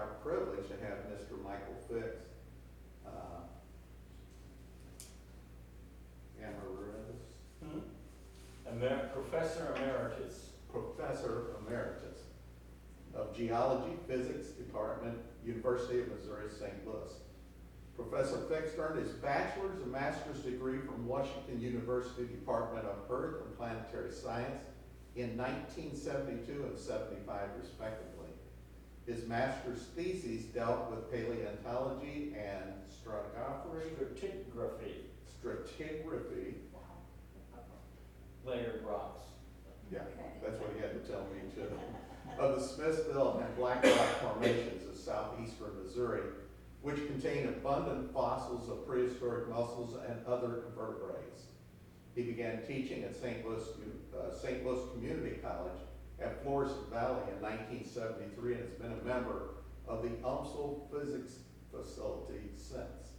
our privilege to have Mr. Michael Fix, Professor Emeritus. Professor Emeritus of Geology, Physics Department, University of Missouri, St. Louis. Professor Fix earned his bachelor's and master's degree from Washington University Department of Earth and Planetary Science in 1972 and 75 respectively. His master's theses dealt with paleontology and stratigraphy. Layered rocks. Yeah, that's what he had to tell me too. Of the Smithville and Black Rock formations of southeastern Missouri, which contain abundant fossils of prehistoric mussels and other vertebrates. He began teaching at St. Louis Community College at Florissant Valley in 1973 and has been a member of the UMSL Physics Facility since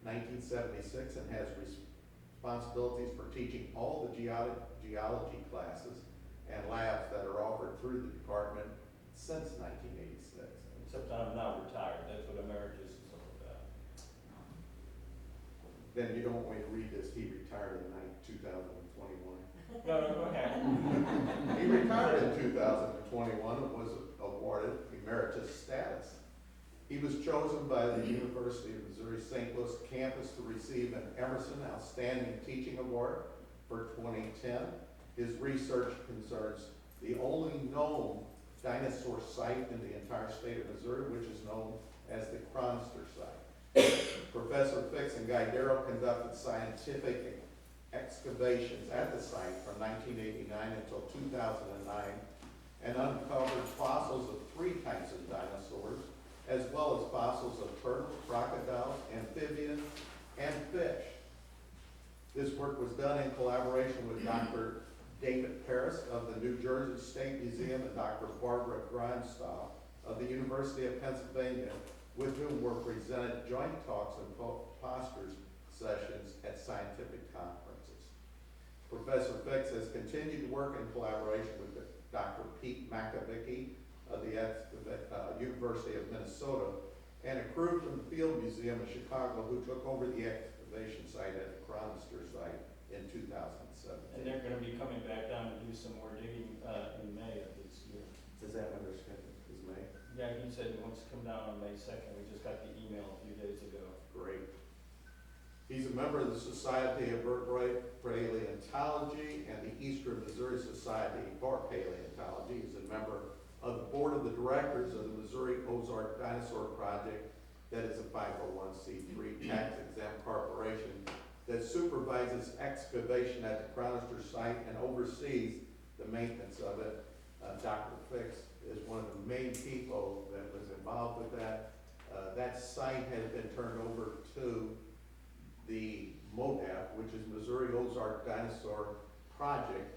1976 and has responsibilities for teaching all the geology classes and labs that are offered through the department since 1986. Except I'm now retired. That's what emeritus is all about. Then you don't want me to read this. He retired in 2021. No, go ahead. He retired in 2021 and was awarded emeritus status. He was chosen by the University of Missouri St. Louis campus to receive an Emerson Outstanding Teaching Award for 2010. His research concerns the only known dinosaur site in the entire state of Missouri, which is known as the Chronister site. Professor Fix and Guy Darrow conducted scientific excavations at the site from 1989 until 2009 and uncovered fossils of 3 types of dinosaurs, as well as fossils of turtles, crocodiles, amphibians, and fish. This work was done in collaboration with Dr. David Paris of the New Jersey State Museum and Dr. Barbara Grindstall of the University of Pennsylvania, with whom were presented joint talks and posters sessions at scientific conferences. Professor Fix has continued to work in collaboration with Dr. Pete Makovicky of the University of Minnesota and a crew from the Field Museum of Chicago who took over the excavation site at the Chronister site in 2017. And they're going to be coming back down to do some more digging in May of this year. Does that understand? Is May? Yeah, he said he wants to come down on May 2nd. We just got the email a few days ago. Great. He's a member of the Society of Vertebrate Paleontology and the Eastern Missouri Society for Paleontology. He's a member of the board of the directors of the Missouri Ozark Dinosaur Project, that is a 501c3 tax-exempt corporation that supervises excavation at the Chronister site and oversees the maintenance of it. Dr. Fix is one of the main people that was involved with that. That site has been turned over to the MODAP, which is Missouri Ozark Dinosaur Project,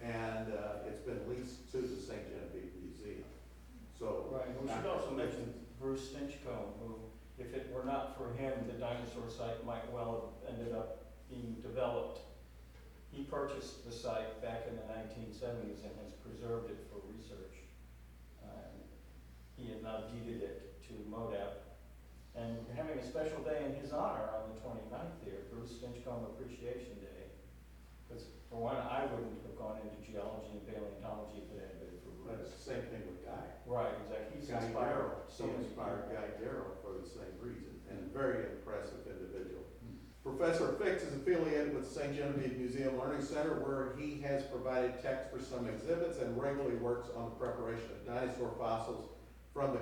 and it's been leased to the St. Genevieve Museum. So, right. We should also mention Bruce Stinchcomb, who, if it were not for him, the dinosaur site might well have ended up being developed. He purchased the site back in the 1970s and has preserved it for research. He has now deeded it to MODAP. And we're having a special day in his honor on the 29th here, Bruce Stinchcomb Appreciation Day. Because for one, I wouldn't have gone into geology and paleontology if it hadn't been for that's Bruce. the same thing with Guy. Right, exactly. He's Guy inspired Darrow. so He many inspired people. Guy Darrow for the same reason, and a very impressive individual. Professor Fix is affiliated with the St. Genevieve Museum Learning Center, where he has provided text for some exhibits and regularly works on the preparation of dinosaur fossils from the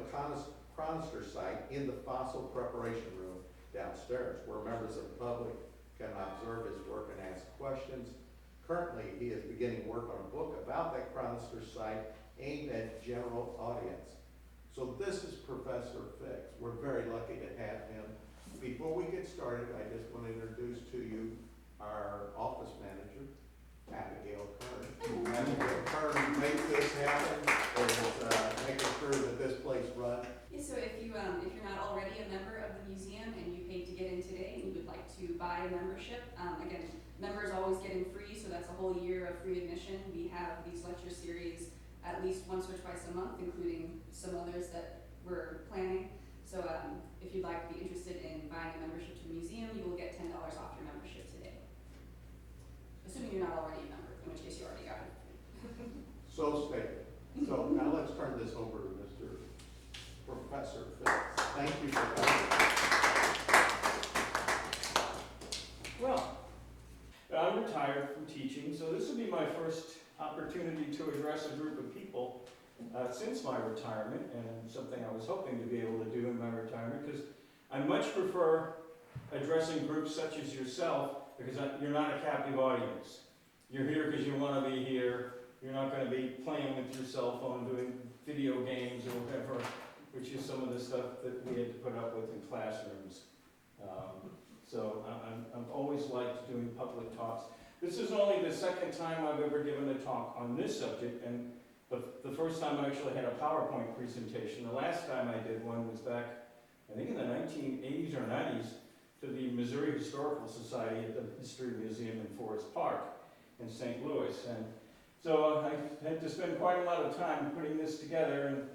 Chronister site in the fossil preparation room downstairs, where members of the public can observe his work and ask questions. Currently, he is beginning work on a book about that Chronister site aimed at general audience. So this is Professor Fix. We're very lucky to have him. Before we get started, I just want to introduce to you our office manager, Abigail Kern. Abigail Kern makes this happen, and making sure that this place runs. Yeah, so if you're not already a member of the museum and you paid to get in today and you would like to buy a membership, again, members always get in free, so that's a whole year of free admission. We have these lecture series at least once or twice a month, including some others that we're planning So if you'd like to be interested in buying a membership to the museum, you will get $10 off your membership today. Assuming you're not already a member, in which case you already got it. So stated. So now let's turn this over to Mr. Professor Phillips. Thank you for coming. Well, I'm retired from teaching, so this will be my first opportunity to address a group of people since my retirement, and something I was hoping to be able to do in my retirement, because I much prefer addressing groups such as yourself, because you're not a captive audience. You're here because you want to be here. You're not going to be playing with your cell phone, doing video games or whatever, which is some of the stuff that we had to put up with in classrooms. So I've always liked doing public talks. This is only the second time I've ever given a talk on this subject, and the first time I actually had a PowerPoint presentation. The last time I did one was back, I think in the 1980s or 90s, to the Missouri Historical Society at the History Museum in Forest Park in St. Louis. And so I had to spend quite a lot of time putting this together,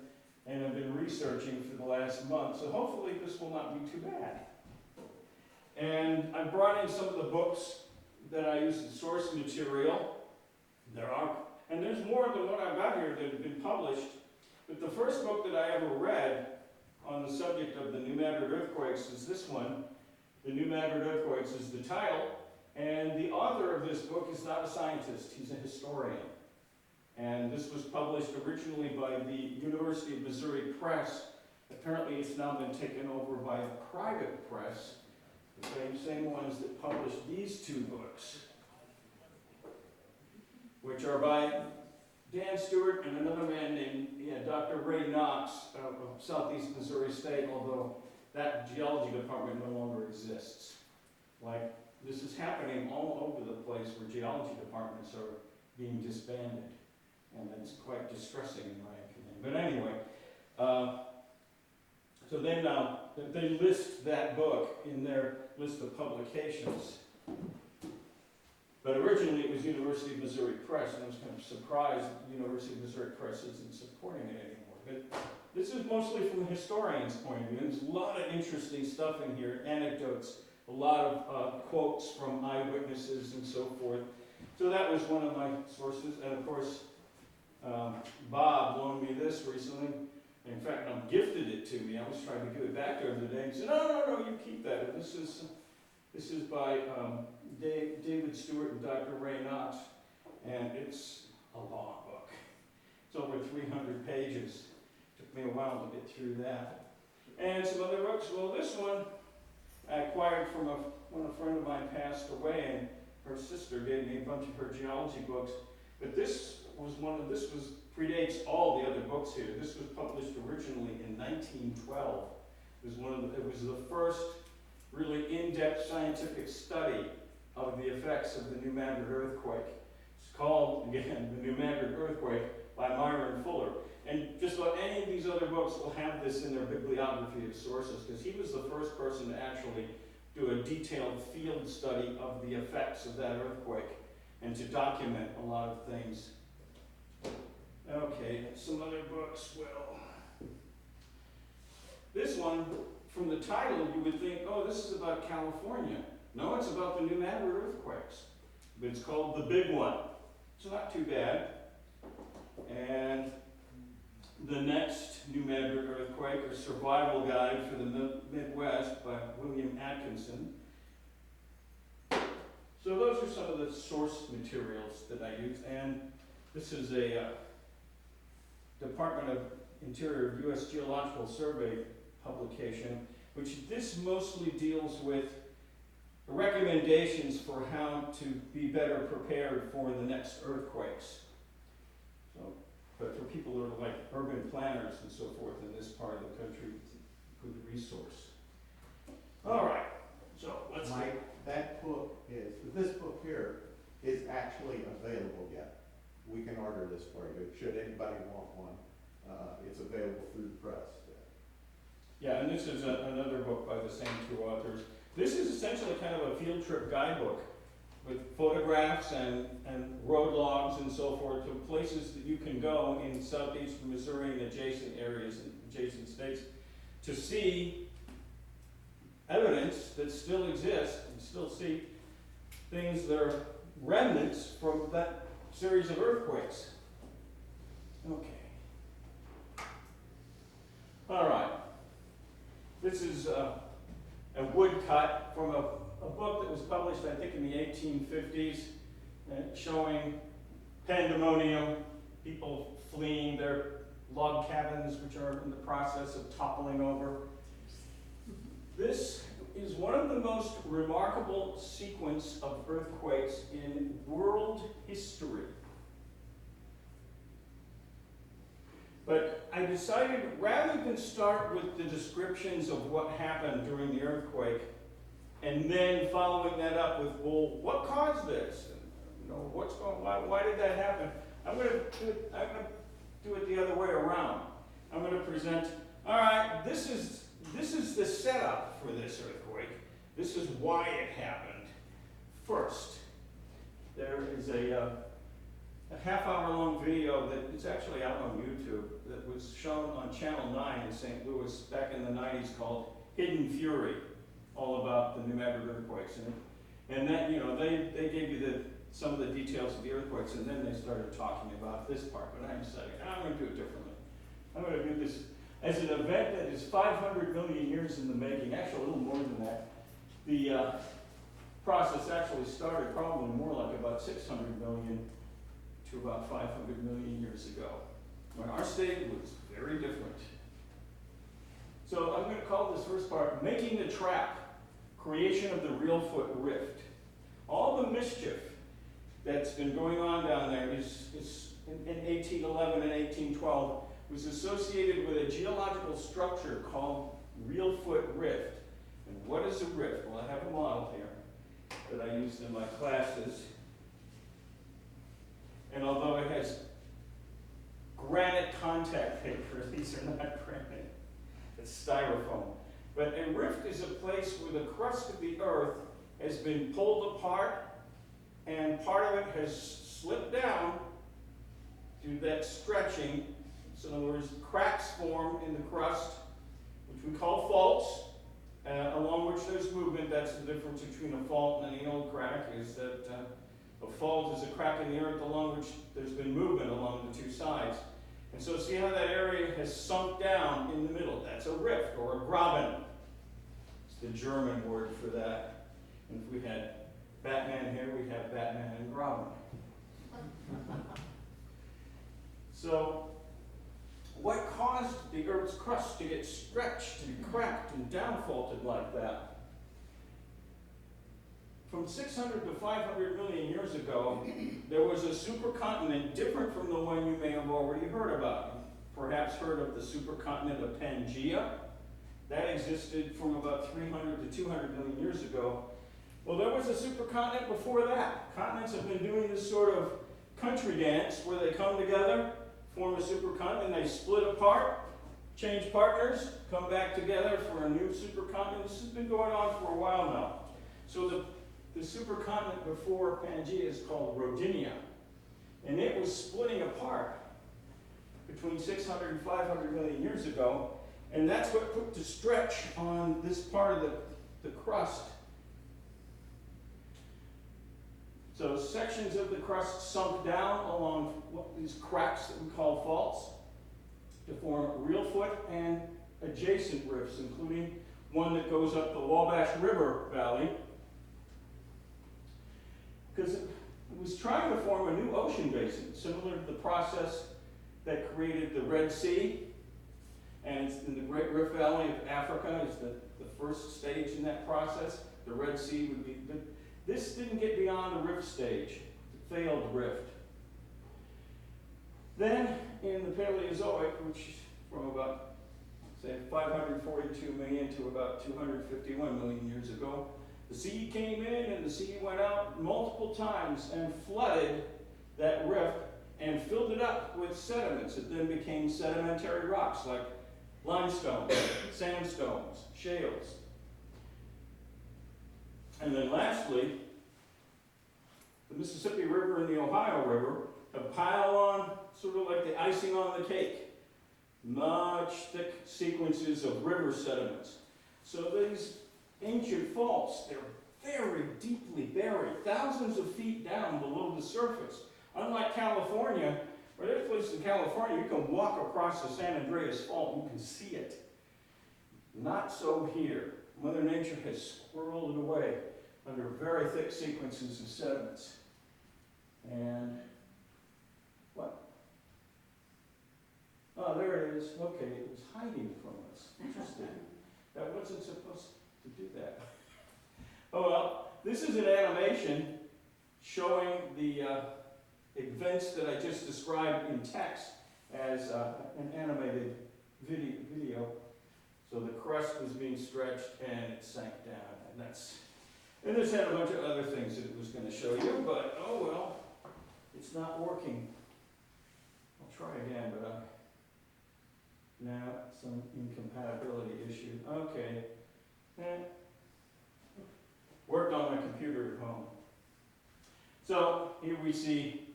and I've been researching for the last month, so hopefully this will not be too bad. And I brought in some of the books that I use as source material. And there's more than what I've got here that have been published, but the first book that I ever read on the subject of the New Madrid earthquakes is this one. The New Madrid earthquakes is the title, and the author of this book is not a scientist, he's a historian. And this was published originally by the University of Missouri Press. Apparently it's now been taken over by a private press, the same ones that published these two books, which are by Dan Stewart and another man named Dr. Ray Knox of Southeast Missouri State, although that geology department no longer exists. Like, this is happening all over the place where geology departments are being disbanded. And that's quite distressing in my opinion. But anyway, so they list that book in their list of publications. But originally it was University of Missouri Press, and I was kind of surprised that the University of Missouri Press isn't supporting it anymore. But this is mostly from a historian's point of view. There's a lot of interesting stuff in here, anecdotes, a lot of quotes from eyewitnesses and so forth. So that was one of my sources. And of course, Bob loaned me this recently. In fact, gifted it to me. I was trying to give it back to him today. He said, no, you keep that. And this is by David Stewart and Dr. Ray Knox, and it's a long book. It's over 300 pages. Took me a while to get through that. And some other books. Well, this one I acquired from when a friend of mine passed away, and her sister gave me a bunch of her geology books. But this predates all the other books here. This was published originally in 1912. It was the first really in-depth scientific study of the effects of the New Madrid earthquake. It's called, again, the New Madrid earthquake by Myron Fuller. And just about any of these other books will have this in their bibliography of sources, because he was the first person to actually do a detailed field study of the effects of that earthquake and to document a lot of things. Okay, some other books. Well, this one, from the title, you would think, oh, this is about California. No, it's about the New Madrid earthquakes. But it's called The Big One. It's not too bad. And the next New Madrid earthquake, or Survival Guide for the Midwest by William Atkinson. So those are some of the source materials that I used. And this is a Department of Interior U.S. Geological Survey publication, which this mostly deals with recommendations for how to be better prepared for the next earthquakes. So, but for people who are like urban planners and so forth in this part of the country, it's a good resource. All right, so let's Mike, this book here is actually available yet. We can order this for you, should anybody want one. It's available through the press. Yeah, and this is another book by the same two authors. This is essentially kind of a field trip guidebook with photographs and road logs and so forth to places that you can go in southeastern Missouri and adjacent areas and adjacent states to see evidence that still exists, and still see things that are remnants from that series of earthquakes. Okay. All right. This is a woodcut from a book that was published, I think, in the 1850s, showing pandemonium, people fleeing their log cabins, which are in the process of toppling over. This is one of the most remarkable sequence of earthquakes in world history. But I decided, rather than start with the descriptions of what happened during the earthquake, and then following that up with, well, what caused this? You know, why did that happen? I'm going to do it the other way around. I'm going to present, all right, this is the setup for this earthquake. This is why it happened. First, there is a half-hour-long video that is actually out on YouTube that was shown on Channel 9 in St. Louis back in the 90s called Hidden Fury, all about the New Madrid earthquakes. And that, you know, they gave you some of the details of the earthquakes, and then they started talking about this part. But I decided, I'm going to do it differently. I'm going to do this as an event that is 500 million years in the making, actually a little more than that. The process actually started probably more like about 600 million to about 500 million years ago, when our state was very different. So I'm going to call this first part, Making the Trap, Creation of the Reelfoot Rift. All the mischief that's been going on down there is in 1811 and 1812 was associated with a geological structure called Reelfoot Rift. And what is a rift? Well, I have a model here that I used in my classes. And although it has granite contact paper, these are not granite, it's styrofoam. But a rift is a place where the crust of the earth has been pulled apart and part of it has slipped down through that stretching. So in other words, cracks form in the crust, which we call faults, along which there's movement. That's the difference between a fault and an old crack, is that a fault is a crack in the earth along which there's been movement along the two sides. And so see how that area has sunk down in the middle? That's a rift, or a graben. It's the German word for that. And if we had Batman here, we'd have Batman and graben. So, what caused the Earth's crust to get stretched and cracked and downfaulted like that? From 600 to 500 million years ago, there was a supercontinent different from the one you may have already heard about. Perhaps heard of the supercontinent of Pangaea. That existed from about 300 to 200 million years ago. Well, there was a supercontinent before that. Continents have been doing this sort of country dance where they come together, form a supercontinent, they split apart, change partners, come back together for a new supercontinent. This has been going on for a while now. So the supercontinent before Pangaea is called Rodinia, and it was splitting apart between 600 and 500 million years ago, and that's what put the stretch on this part of the crust. So sections of the crust sunk down along these cracks that we call faults to form Reelfoot and adjacent rifts, including one that goes up the Wabash River Valley, because it was trying to form a new ocean basin, similar to the process that created the Red Sea. And it's in the Great Rift Valley of Africa is the first stage in that process. The Red Sea would be, this didn't get beyond the rift stage, the failed rift. Then in the Paleozoic, which from about, say, 542 million to about 251 million years ago, the sea came in and the sea went out multiple times and flooded that rift and filled it up with sediments. It then became sedimentary rocks like limestone, sandstones, shales. And then lastly, the Mississippi River and the Ohio River have piled on, sort of like the icing on the cake. much thick sequences of river sediments. So these ancient faults, they're very deeply buried, thousands of feet down below the surface. Unlike California, where there's places in California, you can walk across the San Andreas Fault and you can see it. Not so here. Mother Nature has squirreled it away under very thick sequences of sediments. And what? Oh, there it is. Okay, it was hiding from us. Interesting. That wasn't supposed to do that. Oh well, this is an animation showing the events that I just described in text as an animated video. So the crust was being stretched and it sank down, and this had a bunch of other things that it was going to show you, but oh well, it's not working. I'll try again, but now some incompatibility issue. Okay. Worked on my computer at home. So here we see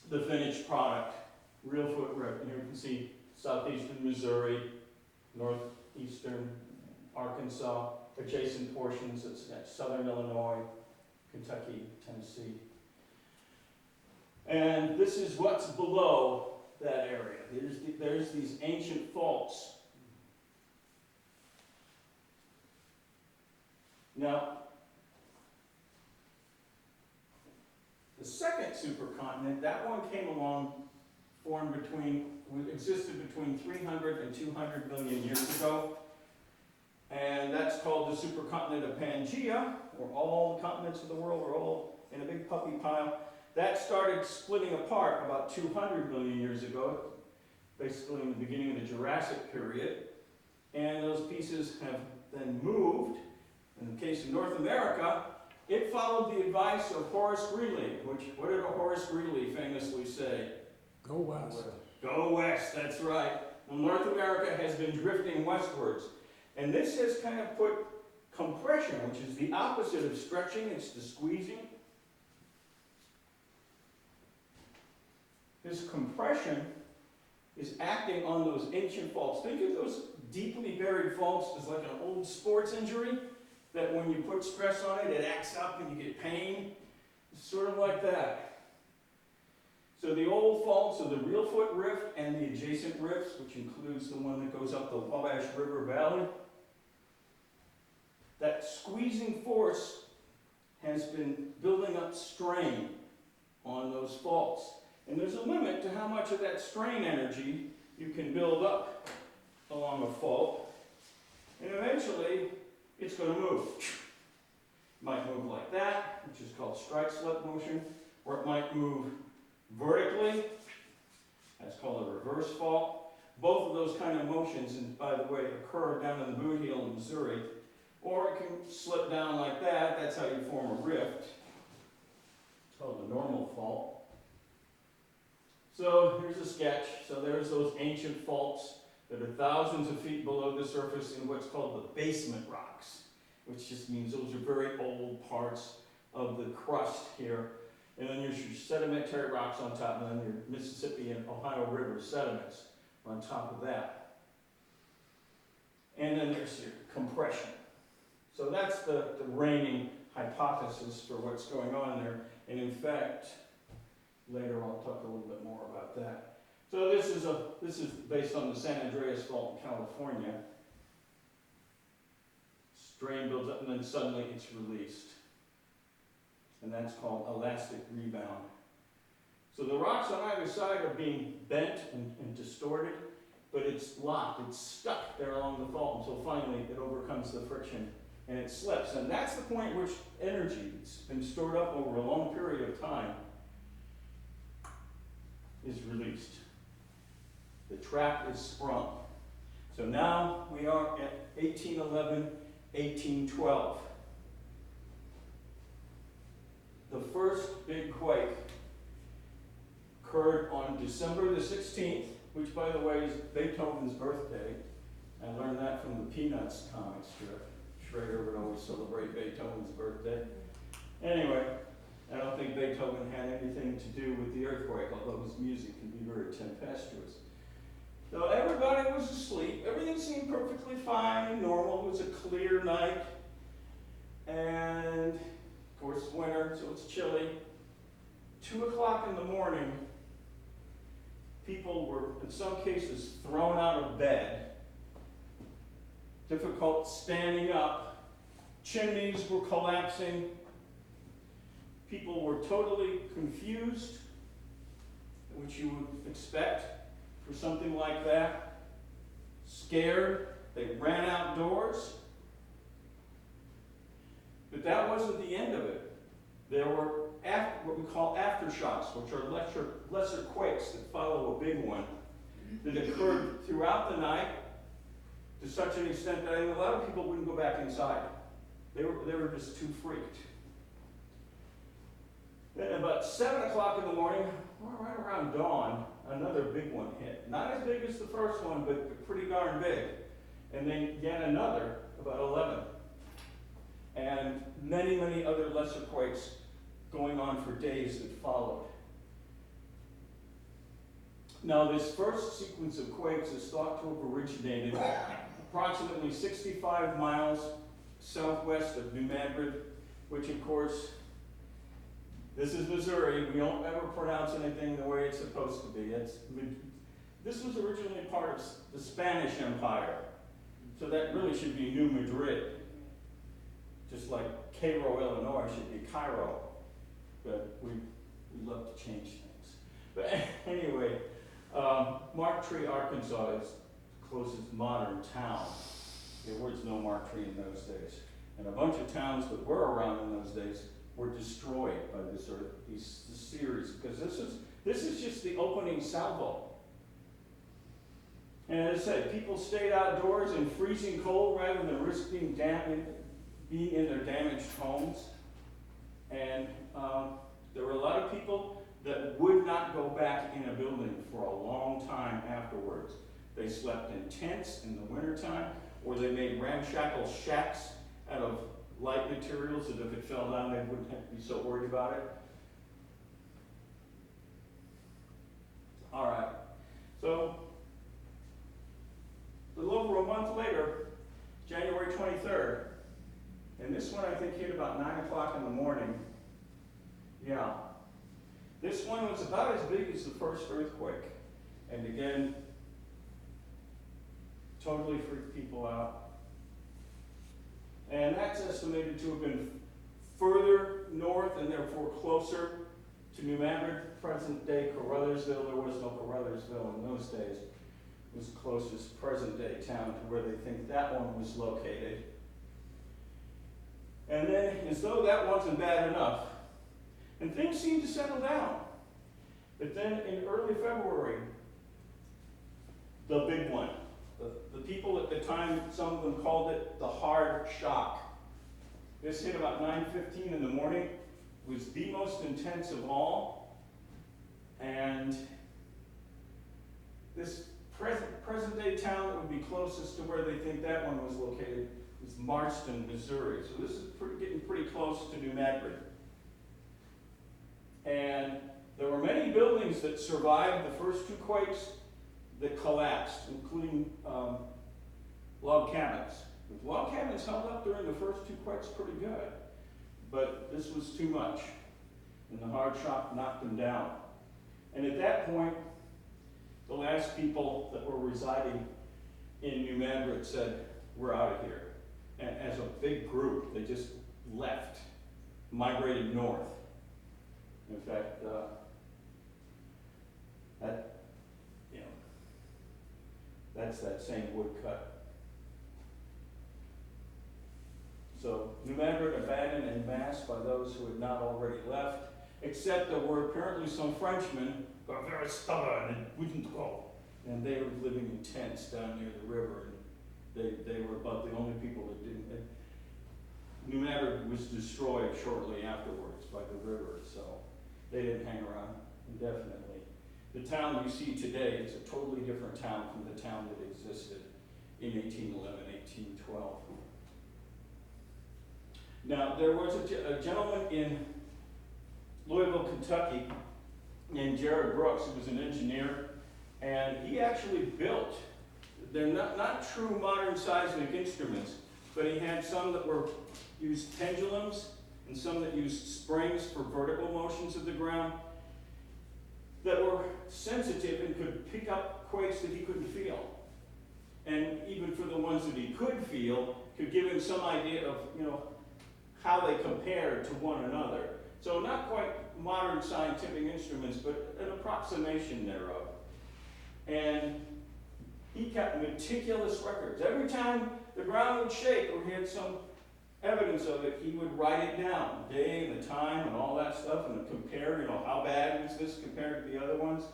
the finished product, real foot rip. Here you can see southeastern Missouri, northeastern Arkansas, adjacent portions, that's southern Illinois, Kentucky, Tennessee. And this is what's below that area. There's these ancient faults. Now, the second supercontinent, that one came along, existed between 300 and 200 million years ago. And that's called the supercontinent of Pangaea, where all the continents of the world are all in a big puppy pile. That started splitting apart about 200 million years ago, basically in the beginning of the Jurassic period. And those pieces have then moved. In the case of North America, it followed the advice of Horace Greeley, what did Horace Greeley famously say? Go west. Go west, that's right. Well, North America has been drifting westwards. And this has kind of put compression, which is the opposite of stretching, it's the squeezing. This compression is acting on those ancient faults. Think of those deeply buried faults as like an old sports injury, that when you put stress on it, it acts up and you get pain. It's sort of like that. So the old faults of the Real Foot Rift and the adjacent rifts, which includes the one that goes up the Wabash River Valley, that squeezing force has been building up strain on those faults. And there's a limit to how much of that strain energy you can build up along a fault. And eventually, it's going to move. It might move like that, which is called strike-slip motion, or it might move vertically. That's called a reverse fault. Both of those kind of motions, and by the way, occur down in the Boot Heel in Missouri. Or it can slip down like that. That's how you form a rift. It's called the normal fault. So here's a sketch. So there's those ancient faults that are thousands of feet below the surface in what's called the basement rocks, which just means those are very old parts of the crust here. And then there's your sedimentary rocks on top, and then your Mississippi and Ohio River sediments on top of that. And then there's your compression. So that's the reigning hypothesis for what's going on there. And in fact, later I'll talk a little bit more about that. So this is based on the San Andreas Fault in California. Strain builds up and then suddenly it's released. And that's called elastic rebound. So the rocks on either side are being bent and distorted, but it's locked, it's stuck there along the fault until finally it overcomes the friction and it slips. And that's the point at which energy that's been stored up over a long period of time is released. The trap is sprung. So now we are at 1811, 1812. The first big quake occurred on December the 16th, which by the way is Beethoven's birthday. I learned that from the Peanuts comic strip. Schrader would always celebrate Beethoven's birthday. Anyway, I don't think Beethoven had anything to do with the earthquake, although his music can be very tempestuous. So everybody was asleep. Everything seemed perfectly fine and normal. It was a clear night. And, of course, it's winter, so it's chilly. 2 o'clock in the morning, people were, in some cases, thrown out of bed. Difficult standing up. Chimneys were collapsing. People were totally confused, which you would expect for something like that. Scared. They ran outdoors. But that wasn't the end of it. There were what we call aftershocks, which are lesser quakes that follow a big one, that occurred throughout the night to such an extent that a lot of people wouldn't go back inside. They were just too freaked. Then about 7 o'clock in the morning, right around dawn, another big one hit. Not as big as the first one, but pretty darn big. And then yet another about 11. And many, many other lesser quakes going on for days that followed. Now, this first sequence of quakes is thought to have originated approximately 65 miles southwest of New Madrid, which, of course, this is Missouri. We don't ever pronounce anything the way it's supposed to be. This was originally part of the Spanish Empire, so that really should be New Madrid, just like Cairo, Illinois should be Cairo. But we love to change things. But anyway, Martree, Arkansas is the closest modern town. There was no Martree in those days. And a bunch of towns that were around in those days were destroyed by this series, because this is just the opening salvo. And as I said, people stayed outdoors in freezing cold rather than risking being in their damaged homes. And there were a lot of people that would not go back in a building for a long time afterwards. They slept in tents in the wintertime, or they made ramshackle shacks out of light materials that if it fell down, they wouldn't have to be so worried about it. All right, so a little over a month later, January 23rd, and this one I think hit about 9 o'clock in the morning. Yeah. This one was about as big as the first earthquake. And again, totally freaked people out. And that's estimated to have been further north and therefore closer to New Madrid, present day Carruthersville. There was no Carruthersville in those days. It was the closest present day town to where they think that one was located. And then, as though that wasn't bad enough, and things seemed to settle down. But then in early February, the big one. The people at the time, some of them called it the hard shock. This hit about 9:15 in the morning. It was the most intense of all. And this present day town that would be closest to where they think that one was located is Marston, Missouri. So this is getting pretty close to New Madrid. And there were many buildings that survived the first two quakes that collapsed, including log cabins. The log cabins held up during the first two quakes pretty good, but this was too much, and the hard shock knocked them down. And at that point, the last people that were residing in New Madrid said, "We're out of here." And as a big group, they just left, migrated north. In fact, that's that same woodcut. So New Madrid abandoned en masse by those who had not already left, except there were apparently some Frenchmen who were very stubborn and wouldn't go. And they were living in tents down near the river, and they were about the only people that didn't. New Madrid was destroyed shortly afterwards by the river, so they didn't hang around indefinitely. The town you see today is a totally different town from the town that existed in 1811, 1812. Now, there was a gentleman in Louisville, Kentucky, named Jared Brooks, who was an engineer, And he actually built, they're not true modern seismic instruments, but he had some that used pendulums and some that used springs for vertical motions of the ground that were sensitive and could pick up quakes that he couldn't feel. And even for the ones that he could feel, could give him some idea of, how they compared to one another. So not quite modern scientific instruments, but an approximation thereof. And he kept meticulous records. Every time the ground would shake or he had some evidence of it, he would write it down, the day and the time and all that stuff, and compare, how bad was this compared to the other ones.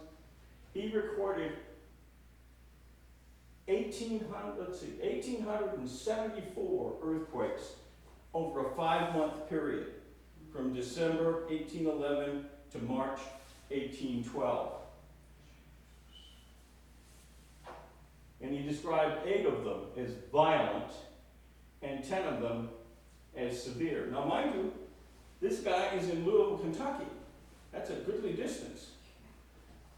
He recorded 1,874 earthquakes over a 5-month period, from December 1811 to March 1812. And he described 8 of them as violent and 10 of them as severe. Now, mind you, this guy is in Louisville, Kentucky. That's a goodly distance.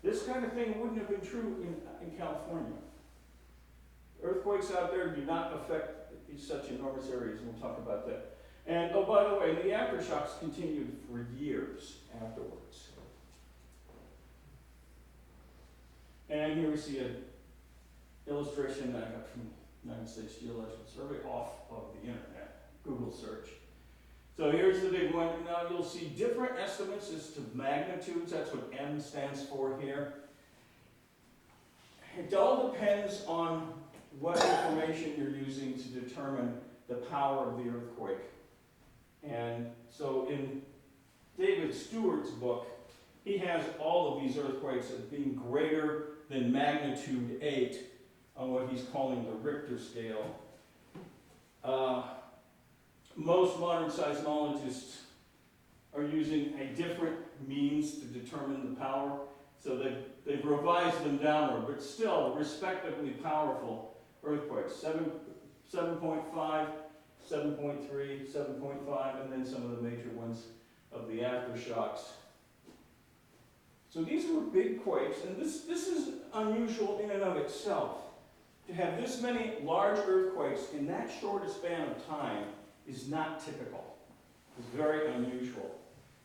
This kind of thing wouldn't have been true in California. Earthquakes out there do not affect such enormous areas, and we'll talk about that. And, oh, by the way, the aftershocks continued for years afterwards. And here we see an illustration that I got from the United States Geological Survey off of the internet, Google search. So here's the big one. Now you'll see different estimates as to magnitudes. That's what M stands for here. It all depends on what information you're using to determine the power of the earthquake. And so in David Stewart's book, he has all of these earthquakes as being greater than magnitude 8 on what he's calling the Richter scale. Most modern seismologists are using a different means to determine the power, so they've revised them downward, but still respectively powerful earthquakes. 7.5, 7.3, 7.5, and then some of the major ones of the aftershocks. So these were big quakes, and this is unusual in and of itself. To have this many large earthquakes in that short a span of time is not typical. It's very unusual.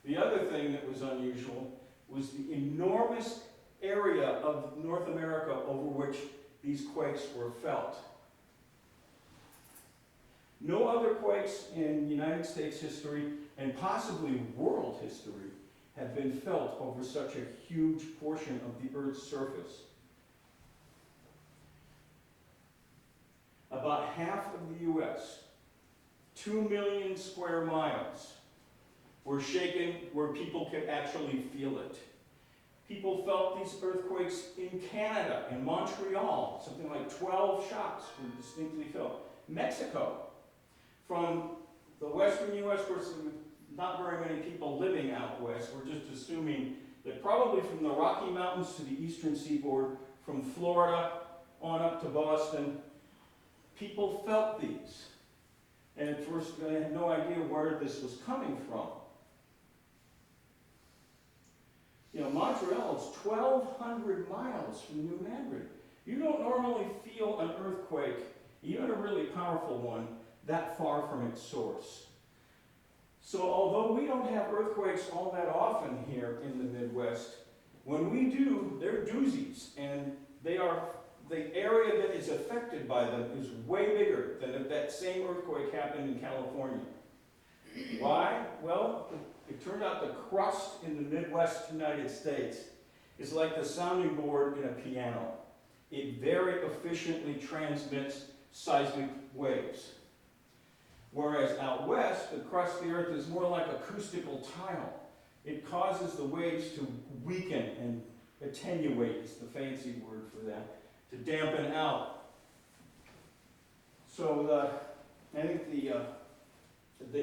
The other thing that was unusual was the enormous area of North America over which these quakes were felt. No other quakes in United States history, and possibly world history, have been felt over such a huge portion of the Earth's surface. About half of the U.S., 2 million square miles, were shaken where people could actually feel it. People felt these earthquakes in Canada, in Montreal. Something like 12 shocks were distinctly felt. Mexico, from the western U.S., of course, not very many people living out west. We're just assuming that probably from the Rocky Mountains to the eastern seaboard, from Florida on up to Boston, people felt these. And at first they had no idea where this was coming from. Montreal is 1,200 miles from New Madrid. You don't normally feel an earthquake, even a really powerful one, that far from its source. So although we don't have earthquakes all that often here in the Midwest, when we do, they're doozies, and the area that is affected by them is way bigger than if that same earthquake happened in California. Why? Well, it turned out the crust in the Midwest United States is like the sounding board in a piano. It very efficiently transmits seismic waves. Whereas out west, the crust of the earth is more like acoustical tile. It causes the waves to weaken and attenuate, is the fancy word for that, to dampen out. So I think the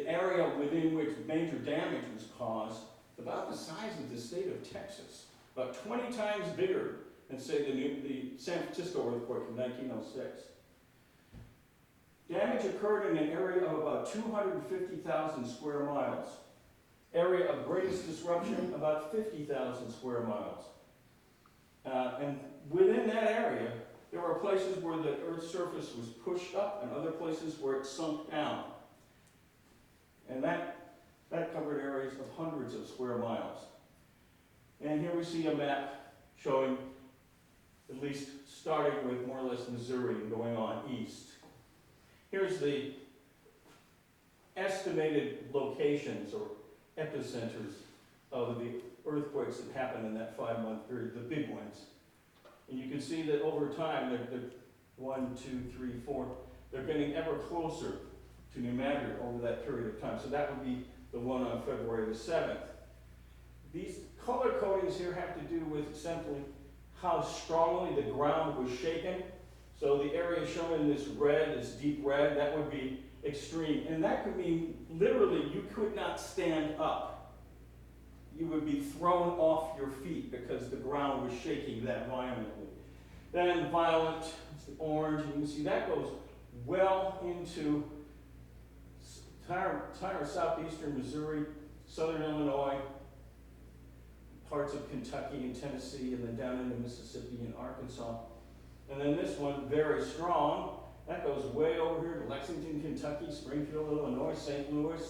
area within which major damage was caused, about the size of the state of Texas, about 20 times bigger than, say, the San Francisco earthquake in 1906. Damage occurred in an area of about 250,000 square miles. Area of greatest disruption, about 50,000 square miles. And within that area, there are places where the Earth's surface was pushed up and other places where it sunk down. And that covered areas of hundreds of square miles. And here we see a map showing, at least starting with more or less Missouri and going on east. Here's the estimated locations or epicenters of the earthquakes that happened in that 5-month period, the big ones. And you can see that over time, they're 1, 2, 3, 4, they're getting ever closer to New Madrid over that period of time. So that would be the one on February the 7th. These color codings here have to do with simply how strongly the ground was shaken. So the area shown in this red, this deep red, that would be extreme. And that could mean literally you could not stand up. You would be thrown off your feet because the ground was shaking that violently. Then violet, it's the orange, and you can see that goes well into entire southeastern Missouri, southern Illinois, parts of Kentucky and Tennessee, and then down into Mississippi and Arkansas. And then this one, very strong, that goes way over here to Lexington, Kentucky, Springfield, Illinois, St. Louis.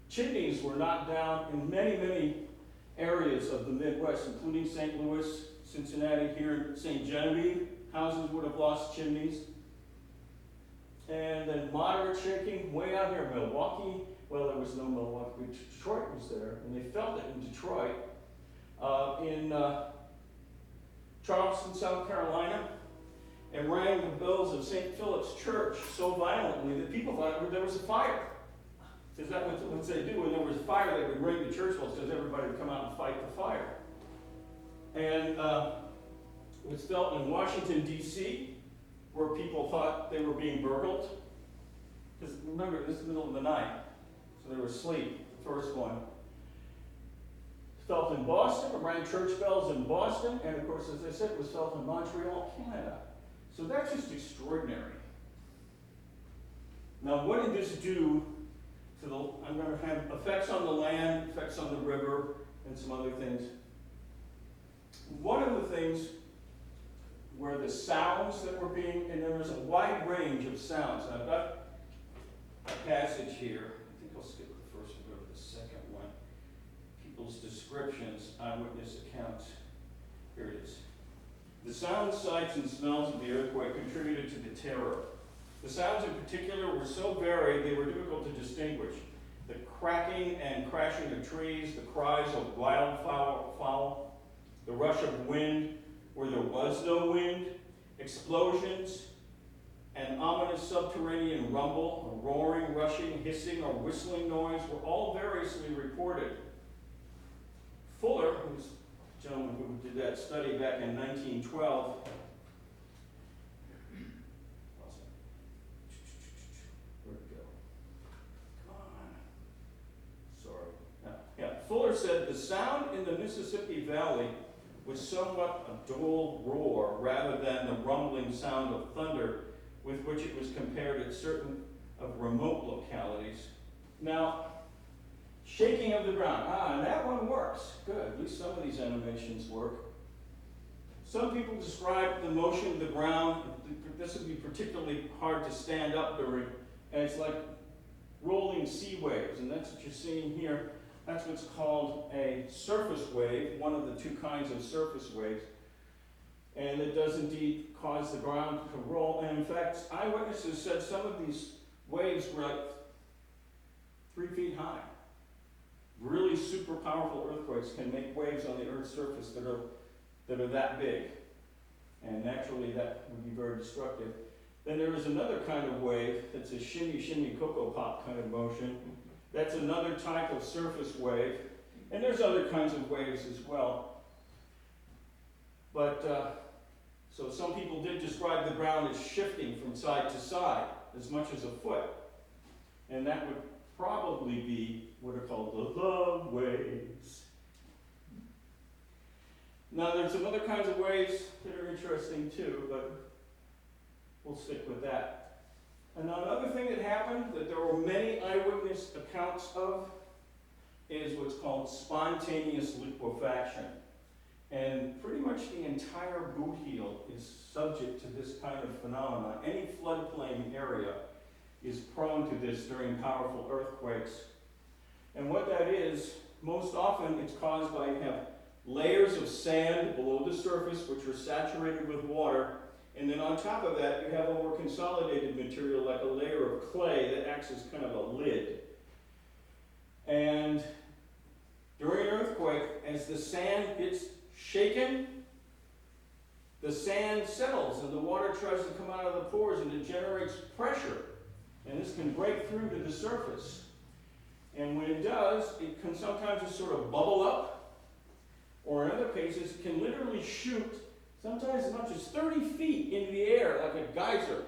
Chimneys were knocked down in many, many areas of the Midwest, including St. Louis, Cincinnati, here, St. Genevieve. Houses would have lost chimneys. And then moderate shaking way out here, Milwaukee. Well, there was no Milwaukee, but Detroit was there, and they felt it in Detroit. In Charleston, South Carolina, and rang the bells of St. Philip's Church so violently that people thought there was a fire. Because that's what they do. When there was a fire, they would ring the church bells because everybody would come out and fight the fire. And it was felt in Washington, D.C., where people thought they were being burgled. Because remember, this is the middle of the night, so they were asleep, the first one. Felt in Boston, it rang church bells in Boston, and of course, as I said, it was felt in Montreal, Canada. So that's just extraordinary. Now, what did this do to the, I'm going to have effects on the land, effects on the river, and some other things. One of the things were the sounds that were being, and there was a wide range of sounds. And I've got a passage here. I think I'll skip the first one, go to the second one. People's descriptions, eyewitness accounts. Here it is. The sounds, sights, and smells of the earthquake contributed to the terror. The sounds in particular were so varied they were difficult to distinguish. The cracking and crashing of trees, the cries of wildfowl, the rush of wind where there was no wind, explosions, an ominous subterranean rumble, a roaring, rushing, hissing, or whistling noise were all variously reported. Fuller, who's the gentleman who did that study back in 1912, Fuller said the sound in the Mississippi Valley was somewhat a dull roar rather than the rumbling sound of thunder with which it was compared at certain of remote localities. Now, shaking of the ground. And that one works. Good. At least some of these animations work. Some people describe the motion of the ground. This would be particularly hard to stand up during, and it's like rolling sea waves, and that's what you're seeing here. That's what's called a surface wave, one of the two kinds of surface waves. And it does indeed cause the ground to roll. And in fact, eyewitnesses said some of these waves were like 3 feet high. Really super powerful earthquakes can make waves on the Earth's surface that are that big. And naturally that would be very destructive. Then there is another kind of wave that's a shimmy, shimmy, cocoa pop kind of motion. That's another type of surface wave. And there's other kinds of waves as well. But, so some people did describe the ground as shifting from side to side as much as a foot. And that would probably be what are called the love waves. Now there's some other kinds of waves that are interesting too, but we'll stick with that. And another thing that happened that there were many eyewitness accounts of is what's called spontaneous liquefaction. And pretty much the entire boot heel is subject to this kind of phenomenon. Any floodplain area is prone to this during powerful earthquakes. And what that is, most often it's caused by you have layers of sand below the surface which are saturated with water, and then on top of that you have a more consolidated material like a layer of clay that acts as kind of a lid. And during an earthquake, as the sand gets shaken, the sand settles and the water tries to come out of the pores and it generates pressure. And this can break through to the surface. And when it does, it can sometimes just sort of bubble up, or in other cases, it can literally shoot sometimes as much as 30 feet into the air like a geyser.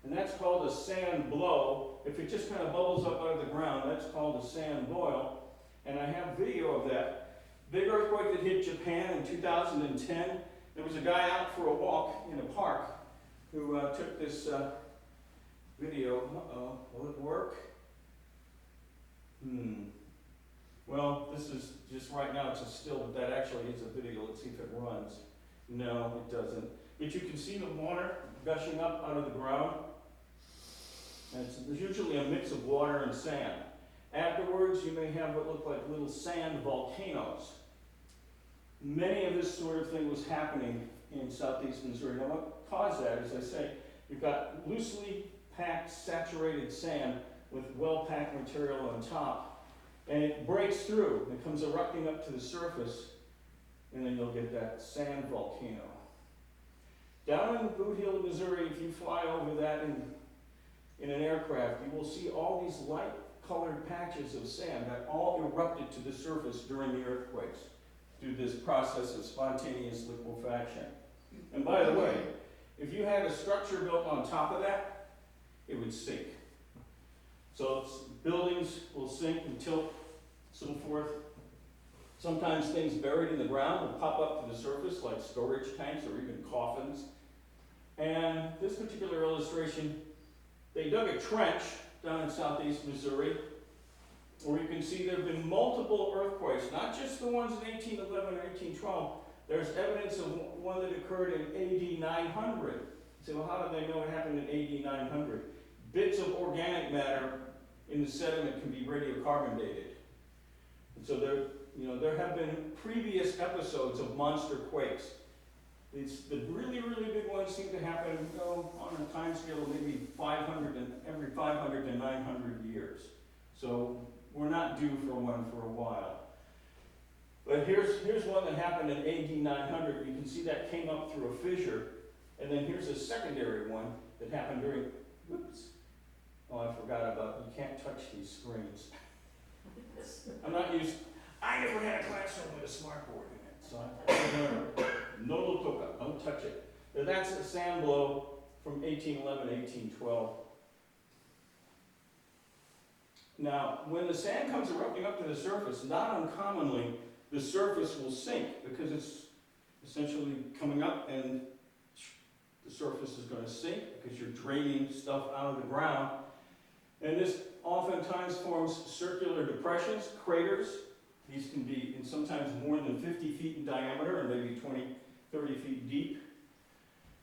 And that's called a sand blow. If it just kind of bubbles up out of the ground, that's called a sand boil. And I have video of that. Big earthquake that hit Japan in 2010. There was a guy out for a walk in a park who took this video. Uh-oh, will it work? Well, this is just right now, it's a still, but that actually is a video. Let's see if it runs. No, it doesn't. But you can see the water gushing up out of the ground. And there's usually a mix of water and sand. Afterwards, you may have what look like little sand volcanoes. Many of this sort of thing was happening in southeast Missouri. Now, what caused that, as I say, you've got loosely packed, saturated sand with well-packed material on top, and it breaks through. It comes erupting up to the surface, and then you'll get that sand volcano. Down in Boot Hill, Missouri, if you fly over that in an aircraft, you will see all these light-colored patches of sand that all erupted to the surface during the earthquakes through this process of spontaneous liquefaction. And by the way, if you had a structure built on top of that, it would sink. So buildings will sink and tilt, so forth. Sometimes things buried in the ground will pop up to the surface, like storage tanks or even coffins. And this particular illustration, they dug a trench down in southeast Missouri, where you can see there have been multiple earthquakes, not just the ones in 1811 or 1812. There's evidence of one that occurred in AD 900. You say, well, how did they know it happened in AD 900? Bits of organic matter in the sediment can be radiocarbon dated. And so there have been previous episodes of monster quakes. The really, really big ones seem to happen on a time scale of maybe every 500 to 900 years. So we're not due for one for a while. But here's one that happened in AD 900. You can see that came up through a fissure. And then here's a secondary one that happened during, whoops. Oh, I forgot about, you can't touch these screens. I never had a classroom with a smartboard in it, so no little toka, don't touch it. But that's a sand blow from 1811, 1812. Now, when the sand comes erupting up to the surface, not uncommonly, the surface will sink because it's essentially coming up and the surface is going to sink because you're draining stuff out of the ground. And this oftentimes forms circular depressions, craters. These can be sometimes more than 50 feet in diameter and maybe 20, 30 feet deep.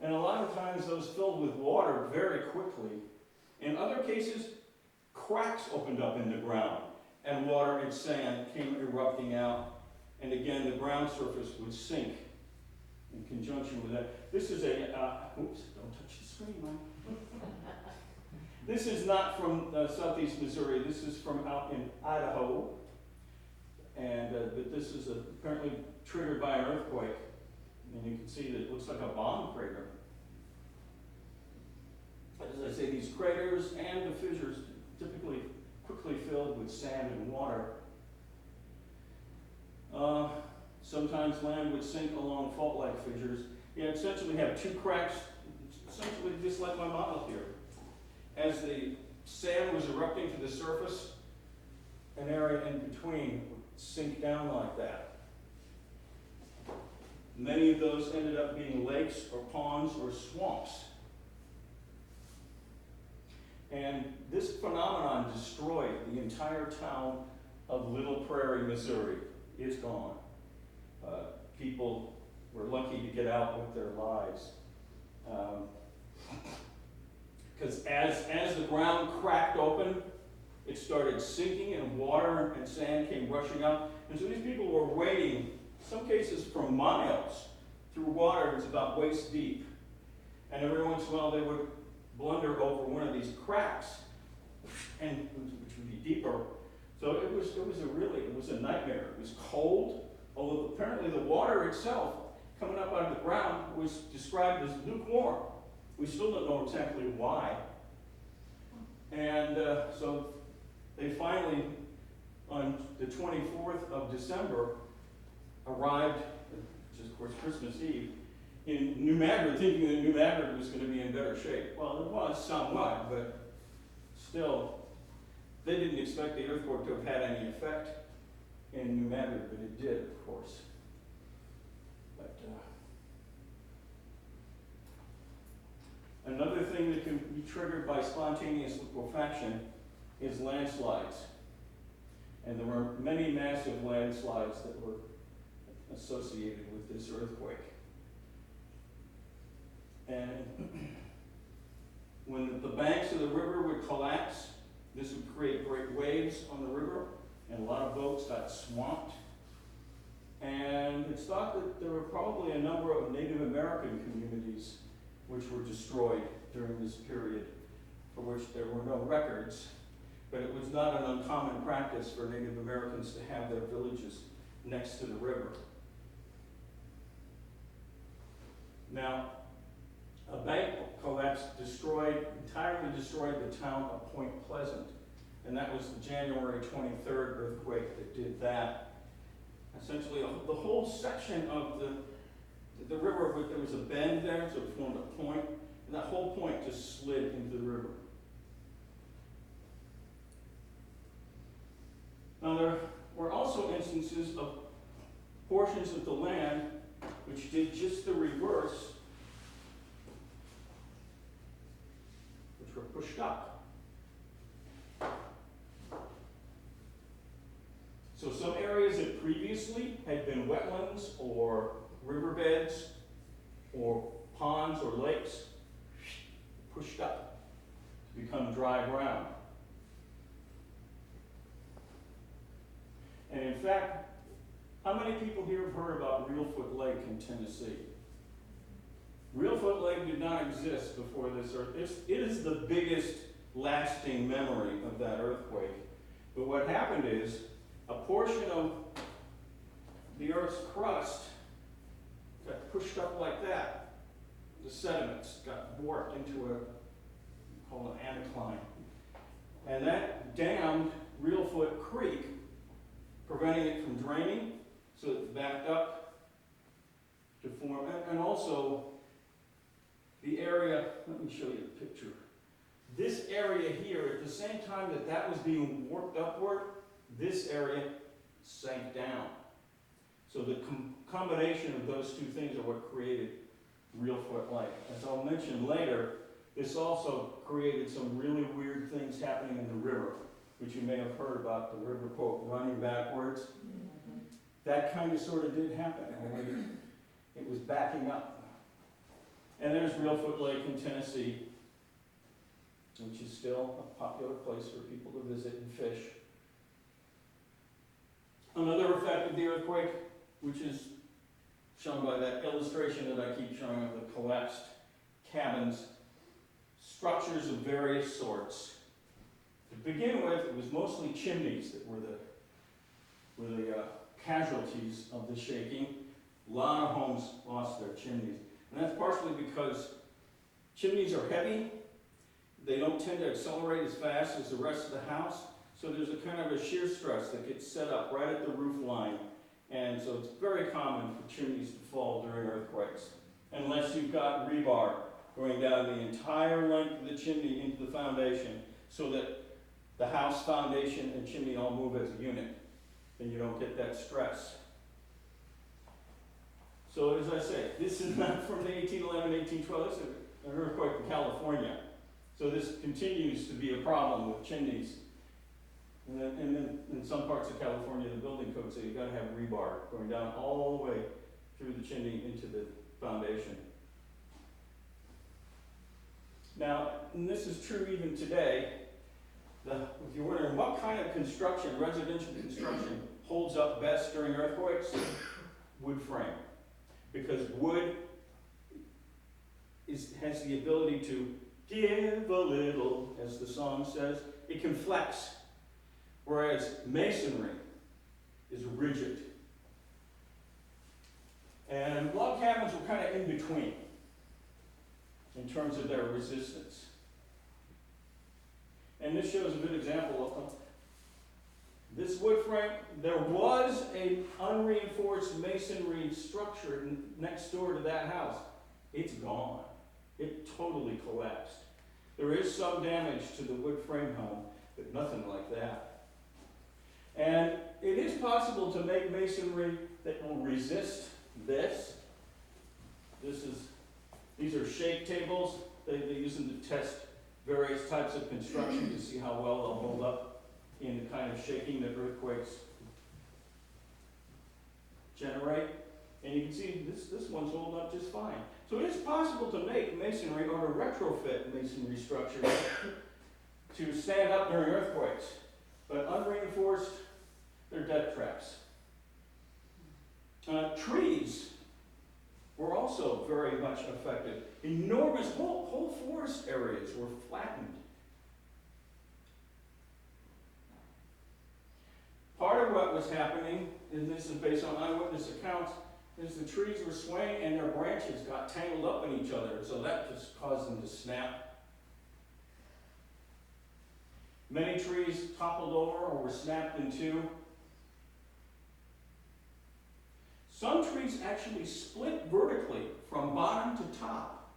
And a lot of times those filled with water very quickly. In other cases, cracks opened up in the ground and water and sand came erupting out. And again, the ground surface would sink in conjunction with that. This is oops, don't touch the screen, Mike. This is not from southeast Missouri. This is from out in Idaho. And but this is apparently triggered by an earthquake. And you can see that it looks like a bomb crater. As I say, these craters and the fissures typically quickly filled with sand and water. Sometimes land would sink along fault-like fissures. You essentially have two cracks, essentially just like my model here. As the sand was erupting to the surface, an area in between would sink down like that. Many of those ended up being lakes or ponds or swamps. And this phenomenon destroyed the entire town of Little Prairie, Missouri. It's gone. people were lucky to get out with their lives. Because as the ground cracked open, it started sinking and water and sand came rushing up. And so these people were wading, in some cases for miles, through water that was about waist deep. And every once in a while they would blunder over one of these cracks, and which would be deeper. So it was a nightmare. It was cold, although apparently the water itself coming up out of the ground was described as lukewarm. We still don't know exactly why. And so they finally, on the 24th of December, arrived, which is of course Christmas Eve, in New Madrid, thinking that New Madrid was going to be in better shape. Well, it was somewhat, but still, they didn't expect the earthquake to have had any effect in New Madrid, but it did, of course. But another thing that can be triggered by spontaneous liquefaction is landslides. And there were many massive landslides that were associated with this earthquake. And when the banks of the river would collapse, this would create great waves on the river, and a lot of boats got swamped. And it's thought that there were probably a number of Native American communities which were destroyed during this period, for which there were no records. But it was not an uncommon practice for Native Americans to have their villages next to the river. Now, a bank collapse entirely destroyed the town of Point Pleasant. And that was the January 23rd earthquake that did that. Essentially, the whole section of the river, there was a bend there, so it formed a point, and that whole point just slid into the river. Now, there were also instances of portions of the land which did just the reverse, which were pushed up. So some areas that previously had been wetlands or riverbeds or ponds or lakes pushed up to become dry ground. And in fact, how many people here have heard about Reelfoot Lake in Tennessee? Reelfoot Lake did not exist before this earthquake. It is the biggest lasting memory of that earthquake. But what happened is, a portion of the Earth's crust got pushed up like that. The sediments got warped into called an anticline. And that dammed Reelfoot Creek, preventing it from draining, so it backed up to form, and also the area, let me show you a picture. This area here, at the same time that that was being warped upward, this area sank down. So the combination of those two things are what created Reelfoot Lake. As I'll mention later, this also created some really weird things happening in the river, which you may have heard about, the river, quote, running backwards. Mm-hmm. That kind of sort of did happen, only it was backing up. And there's Reelfoot Lake in Tennessee, which is still a popular place for people to visit and fish. Another effect of the earthquake, which is shown by that illustration that I keep showing of the collapsed cabins, structures of various sorts. To begin with, it was mostly chimneys that were the casualties of the shaking. A lot of homes lost their chimneys. And that's partially because chimneys are heavy. They don't tend to accelerate as fast as the rest of the house. So there's a kind of a shear stress that gets set up right at the roof line. And so it's very common for chimneys to fall during earthquakes, unless you've got rebar going down the entire length of the chimney into the foundation, so that the house foundation and chimney all move as a unit, and you don't get that stress. So as I say, this is not from the 1811, 1812, this is an earthquake in California. So this continues to be a problem with chimneys. And then in some parts of California, the building code says you've got to have rebar going down all the way through the chimney into the foundation. Now, and this is true even today, if you're wondering what kind of construction, residential construction, holds up best during earthquakes, wood frame. Because wood has the ability to give a little, as the song says. It can flex, whereas masonry is rigid. And log cabins were kind of in between in terms of their resistance. And this shows a good example of this wood frame. There was an unreinforced masonry structure next door to that house. It's gone. It totally collapsed. There is some damage to the wood frame home, but nothing like that. And it is possible to make masonry that will resist this. These are shake tables. They use them to test various types of construction to see how well they'll hold up in the kind of shaking that earthquakes generate. And you can see this one's holding up just fine. So it is possible to make masonry or to retrofit masonry structures to stand up during earthquakes. But unreinforced, they're death traps. Trees were also very much affected. Enormous, whole forest areas were flattened. Part of what was happening, and this is based on eyewitness accounts, is the trees were swaying and their branches got tangled up in each other, so that just caused them to snap. Many trees toppled over or were snapped in two. Some trees actually split vertically from bottom to top.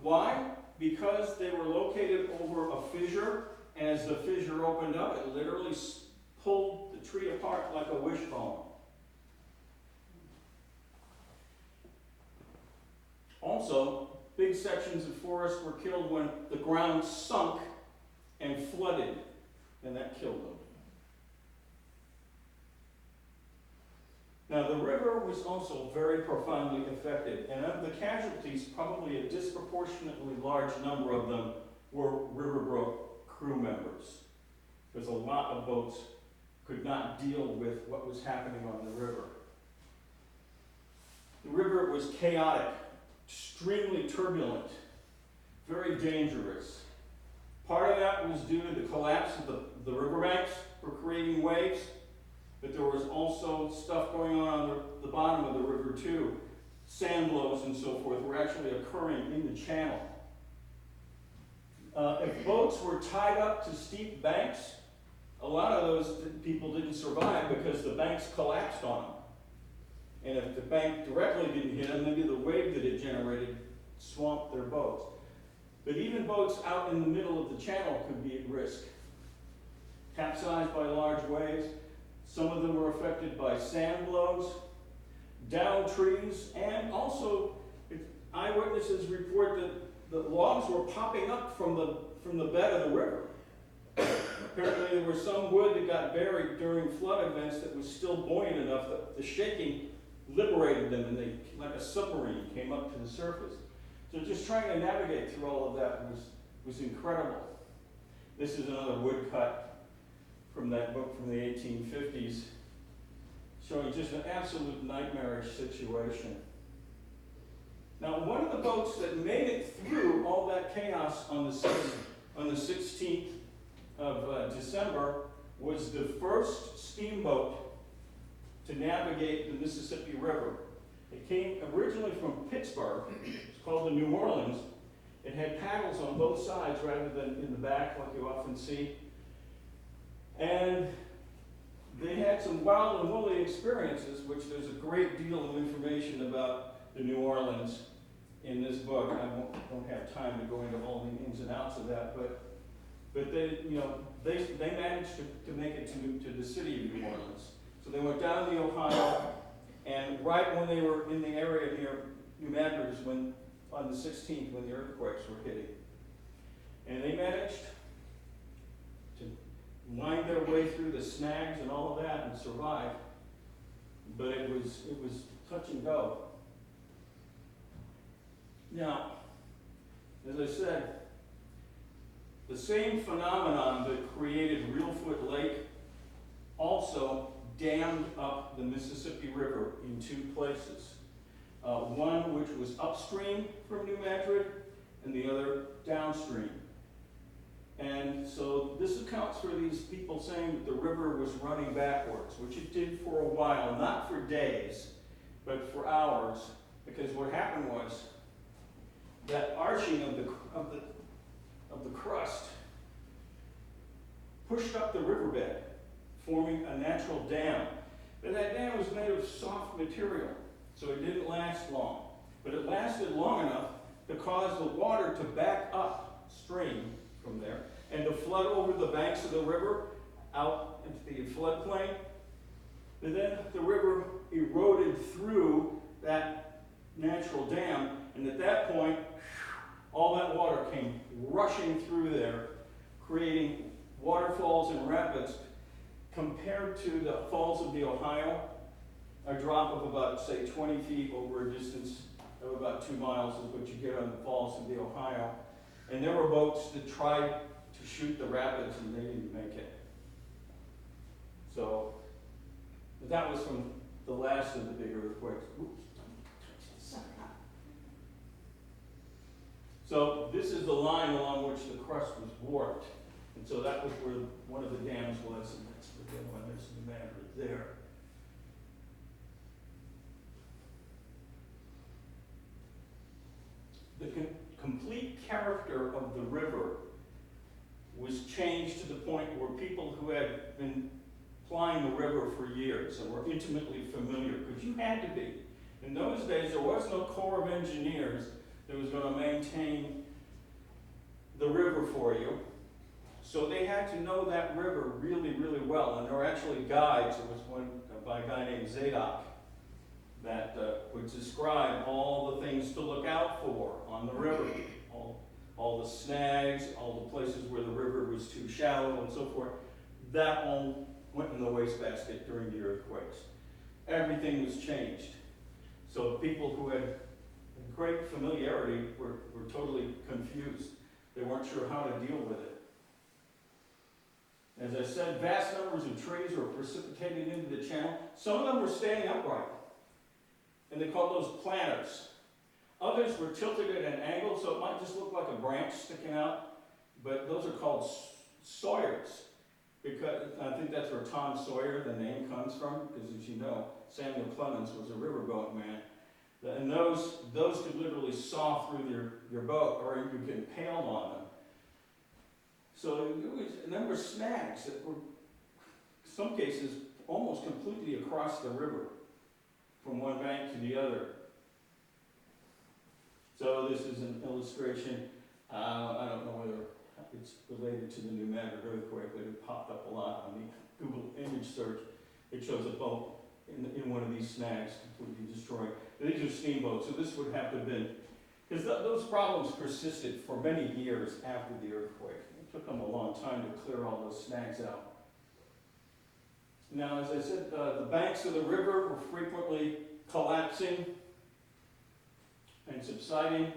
Why? Because they were located over a fissure, and as the fissure opened up, it literally pulled the tree apart like a wishbone. Also, big sections of forest were killed when the ground sunk and flooded, and that killed them. Now, the river was also very profoundly affected, and of the casualties, probably a disproportionately large number of them were riverboat crew members, because a lot of boats could not deal with what was happening on the river. The river was chaotic, extremely turbulent, very dangerous. Part of that was due to the collapse of the riverbanks for creating waves, but there was also stuff going on the bottom of the river too. Sand blows and so forth were actually occurring in the channel. If boats were tied up to steep banks, a lot of those people didn't survive because the banks collapsed on them. And if the bank directly didn't hit them, maybe the wave that it generated swamped their boats. But even boats out in the middle of the channel could be at risk. Capsized by large waves. Some of them were affected by sand blows, downed trees, and also eyewitnesses report that the logs were popping up from the bed of the river. Apparently there was some wood that got buried during flood events that was still buoyant enough that the shaking liberated them, and they, like a submarine, came up to the surface. So just trying to navigate through all of that was incredible. This is another woodcut from that book from the 1850s, showing just an absolute nightmarish situation. Now, one of the boats that made it through all that chaos on the 16th of December was the first steamboat to navigate the Mississippi River. It came originally from Pittsburgh. It's called the New Orleans. It had paddles on both sides rather than in the back like you often see. And they had some wild and woolly experiences, which there's a great deal of information about the New Orleans in this book. I don't have time to go into all the ins and outs of that, but they managed to make it to the city of New Orleans. So they went down the Ohio, and right when they were in the area near New Madrid, on the 16th, when the earthquakes were hitting. And they managed to wind their way through the snags and all of that and survive. But it was touch and go. Now, as I said, the same phenomenon that created Reelfoot Lake also dammed up the Mississippi River in two places. One which was upstream from New Madrid and the other downstream. And so this accounts for these people saying that the river was running backwards, which it did for a while, not for days, but for hours, because what happened was that arching of the crust pushed up the riverbed, forming a natural dam. But that dam was made of soft material, so it didn't last long. But it lasted long enough to cause the water to back upstream from there and to flood over the banks of the river out into the floodplain. And then the river eroded through that natural dam, and at that point, all that water came rushing through there, creating waterfalls and rapids. Compared to the falls of the Ohio, a drop of about, say, 20 feet over a distance of about 2 miles is what you get on the falls of the Ohio. And there were boats that tried to shoot the rapids and they didn't make it. So that was from the last of the big earthquakes. Oops. So this is the line along which the crust was warped. And so that was where one of the dams was, and that's the one that's in the Madrid there. The complete character of the river was changed to the point where people who had been plying the river for years and were intimately familiar, because you had to be. In those days, there was no Corps of Engineers that was going to maintain the river for you. So they had to know that river really, really well. And there were actually guides. There was one by a guy named Zadok that would describe all the things to look out for on the river. All the snags, all the places where the river was too shallow and so forth. That all went in the wastebasket during the earthquakes. Everything was changed. So people who had great familiarity were totally confused. They weren't sure how to deal with it. As I said, vast numbers of trees were precipitated into the channel. Some of them were standing upright, and they called those planters. Others were tilted at an angle, so it might just look like a branch sticking out, but those are called sawyers, because I think that's where Tom Sawyer, the name, comes from, because as you know, Samuel Clemens was a riverboat man. And those could literally saw through your boat, or you could impale on them. So and there were snags that were, in some cases, almost completely across the river, from one bank to the other. So this is an illustration. I don't know whether it's related to the New Madrid earthquake, but it popped up a lot on the Google image search. It shows a boat in one of these snags completely destroyed. These are steamboats, so this would have to have been, because those problems persisted for many years after the earthquake. It took them a long time to clear all those snags out. Now, as I said, the banks of the river were frequently collapsing and subsiding,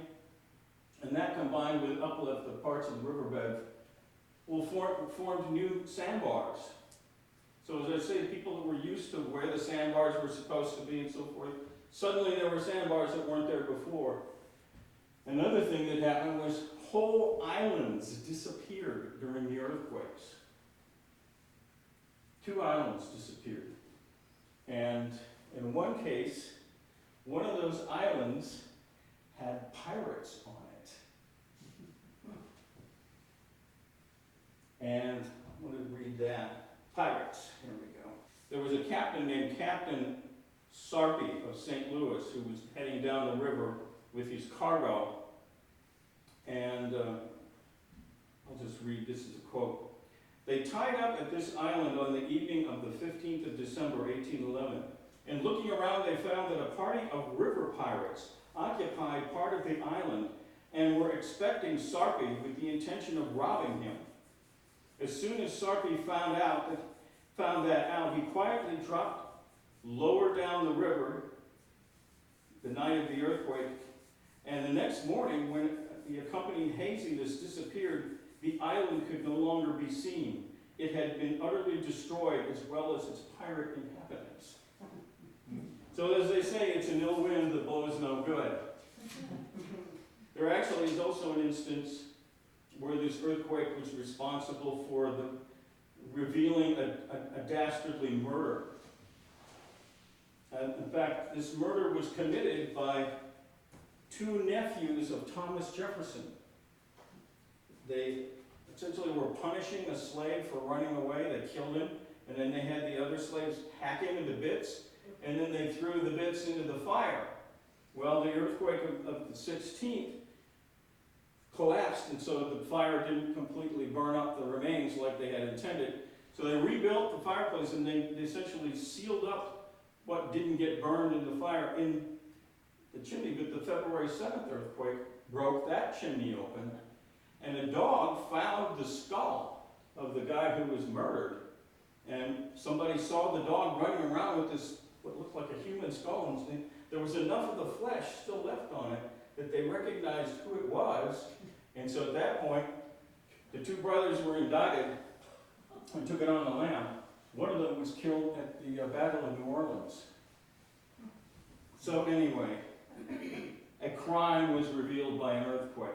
and that combined with uplift of parts of the riverbed formed new sandbars. So as I say, people that were used to where the sandbars were supposed to be and so forth, suddenly there were sandbars that weren't there before. Another thing that happened was whole islands disappeared during the earthquakes. 2 islands disappeared. And in one case, one of those islands had pirates on it. And I'm going to read that. Pirates, here we go. There was a captain named Captain Sarpy of St. Louis who was heading down the river with his cargo. And I'll just read, this is a quote. They tied up at this island on the evening of the 15th of December, 1811. And looking around, they found that a party of river pirates occupied part of the island and were expecting Sarpy with the intention of robbing him. As soon as Sarpy found that out, he quietly dropped lower down the river the night of the earthquake. And the next morning, when the accompanying haziness disappeared, the island could no longer be seen. It had been utterly destroyed, as well as its pirate inhabitants. So as they say, it's an ill wind that blows no good. There actually is also an instance where this earthquake was responsible for the revealing a dastardly murder. In fact, this murder was committed by two nephews of Thomas Jefferson. They essentially were punishing a slave for running away. They killed him, and then they had the other slaves hack him into bits, and then they threw the bits into the fire. Well, the earthquake of the 16th collapsed, and so the fire didn't completely burn up the remains like they had intended. So they rebuilt the fireplace, and they essentially sealed up what didn't get burned in the fire in the chimney. But the February 7th earthquake broke that chimney open, and a dog found the skull of the guy who was murdered. And somebody saw the dog running around with this, what looked like a human skull, and there was enough of the flesh still left on it that they recognized who it was. And so at that point, the two brothers were indicted and took it on the lam. One of them was killed at the Battle of New Orleans. So anyway, a crime was revealed by an earthquake.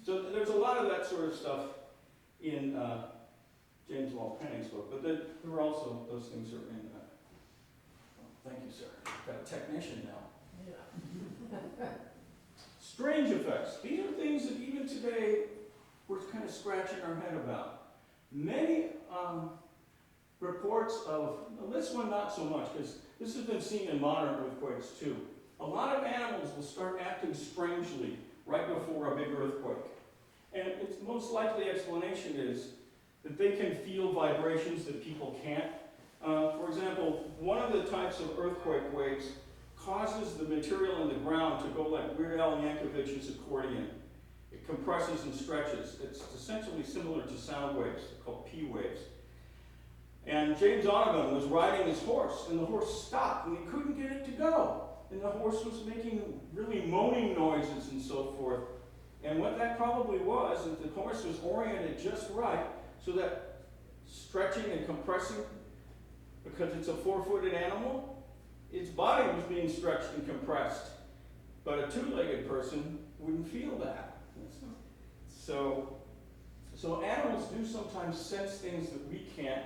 So there's a lot of that sort of stuff in James Wall Penning's book, but there were also, those things are in, thank you, sir. Got a technician now. Yeah. Strange effects. These are things that even today we're kind of scratching our head about. Many reports of, well, this one not so much, because this has been seen in modern earthquakes too. A lot of animals will start acting strangely right before a big earthquake. And its most likely explanation is that they can feel vibrations that people can't. For example, one of the types of earthquake waves causes the material in the ground to go like Weird Al Yankovic's accordion. It compresses and stretches. It's essentially similar to sound waves, called P waves. And James Audubon was riding his horse, and the horse stopped, and he couldn't get it to go. And the horse was making really moaning noises and so forth. And what that probably was, is the horse was oriented just right, so that stretching and compressing, because it's a four-footed animal, its body was being stretched and compressed. But a two-legged person wouldn't feel that. So animals do sometimes sense things that we can't.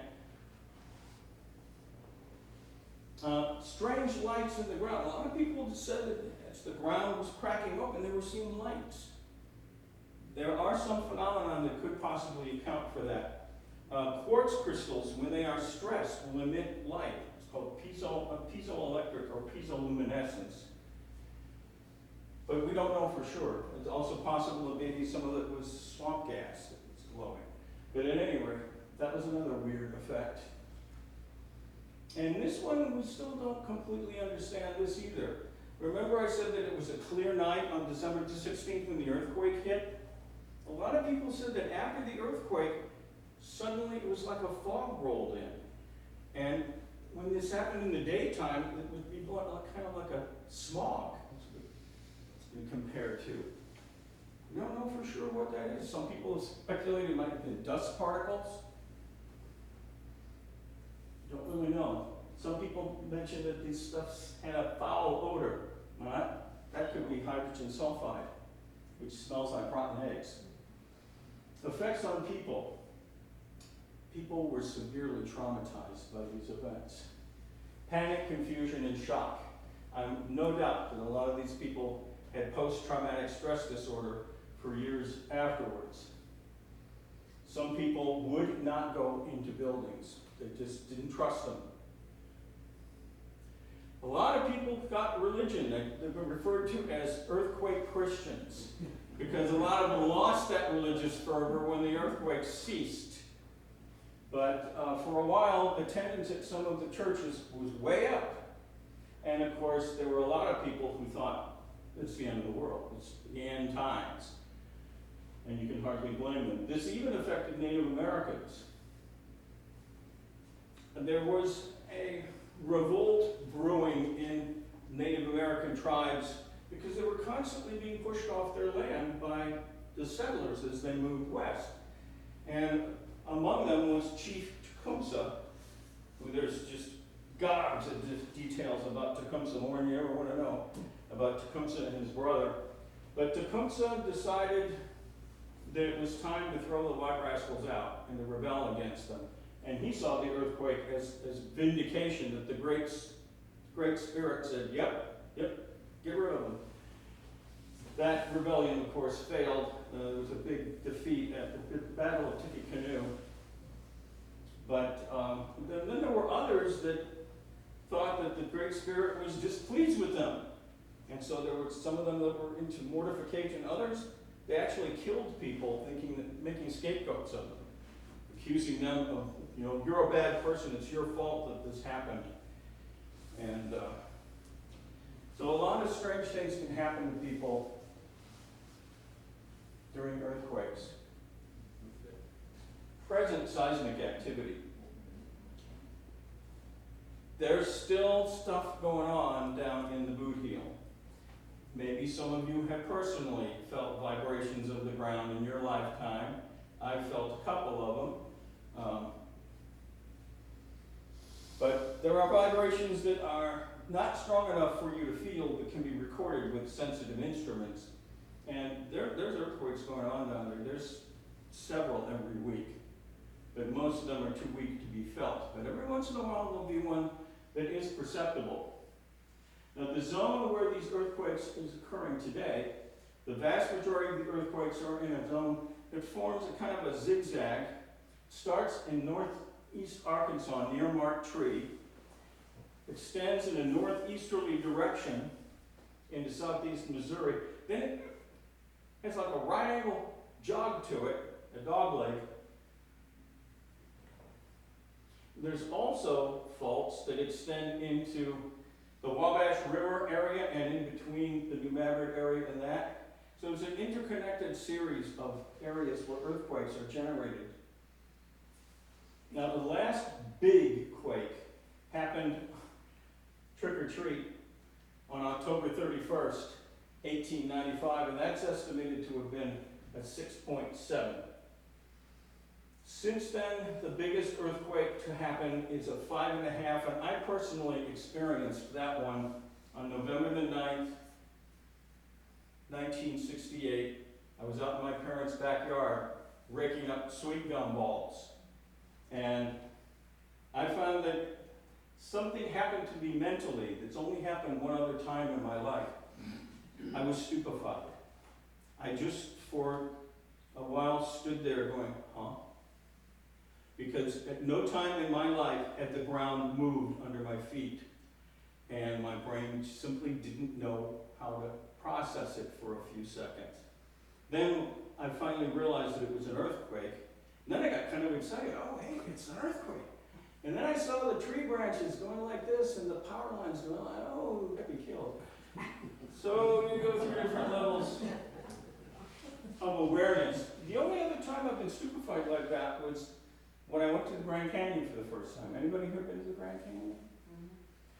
Strange lights in the ground. A lot of people said that as the ground was cracking open, they were seeing lights. There are some phenomena that could possibly account for that. Quartz crystals, when they are stressed, will emit light. It's called piezoelectric or piezoluminescence. But we don't know for sure. It's also possible that maybe some of it was swamp gas that was glowing. But at any rate, that was another weird effect. And this one, we still don't completely understand this either. Remember I said that it was a clear night on December 16th when the earthquake hit? A lot of people said that after the earthquake, suddenly it was like a fog rolled in. And when this happened in the daytime, it would be kind of like a smog. It's been compared to. We don't know for sure what that is. Some people have speculated it might have been dust particles. Don't really know. Some people mention that these stuffs had a foul odor. Well, that could be hydrogen sulfide, which smells like rotten eggs. Effects on people. People were severely traumatized by these events. Panic, confusion, and shock. I'm no doubt that a lot of these people had post-traumatic stress disorder for years afterwards. Some people would not go into buildings. They just didn't trust them. A lot of people got religion. They've been referred to as earthquake Christians because a lot of them lost that religious fervor when the earthquake ceased. But for a while, attendance at some of the churches was way up. And of course, there were a lot of people who thought, it's the end of the world. It's the end times. And you can hardly blame them. This even affected Native Americans. And there was a revolt brewing in Native American tribes because they were constantly being pushed off their land by the settlers as they moved west. And among them was Chief Tecumseh, who there's just gobs of details about Tecumseh. More than you ever want to know about Tecumseh and his brother. But Tecumseh decided that it was time to throw the white rascals out and to rebel against them. And he saw the earthquake as vindication that the Great Spirit said, yep, get rid of them. That rebellion, of course, failed. There was a big defeat at the Battle of Tippecanoe. But then there were others that thought that the Great Spirit was displeased with them. And so there were some of them that were into mortification. Others, they actually killed people, making scapegoats of them, accusing them of, you're a bad person, it's your fault that this happened. And so a lot of strange things can happen to people during earthquakes. Present seismic activity. There's still stuff going on down in the boot heel. Maybe some of you have personally felt vibrations of the ground in your lifetime. I've felt a couple of them. But there are vibrations that are not strong enough for you to feel but can be recorded with sensitive instruments. And there's earthquakes going on down there. There's several every week. But most of them are too weak to be felt. But every once in a while there'll be one that is perceptible. Now, the zone where these earthquakes is occurring today, the vast majority of the earthquakes are in a zone that forms a kind of a zigzag, starts in northeast Arkansas near Mark Tree, extends in a northeasterly direction into southeast Missouri, then it has like a right angle jog to it, a dog leg. There's also faults that extend into the Wabash River area and in between the New Madrid area and that. So it's an interconnected series of areas where earthquakes are generated. Now the last big quake happened, trick or treat, on October 31st, 1895, and that's estimated to have been a 6.7. Since then, the biggest earthquake to happen is a 5.5, and I personally experienced that one on November the 9th, 1968. I was out in my parents' backyard raking up sweet gum balls. And I found that something happened to me mentally that's only happened one other time in my life. I was stupefied. I just, for a while, stood there going, huh? Because at no time in my life had the ground moved under my feet, and my brain simply didn't know how to process it for a few seconds. Then I finally realized that it was an earthquake, and then I got kind of excited. Oh, hey, it's an earthquake. And then I saw the tree branches going like this, and the power lines going like, oh, we'd be killed. So you go through different levels of awareness. The only other time I've been stupefied like that was when I went to the Grand Canyon for the first time. Anybody here been to the Grand Canyon? Mm-hmm.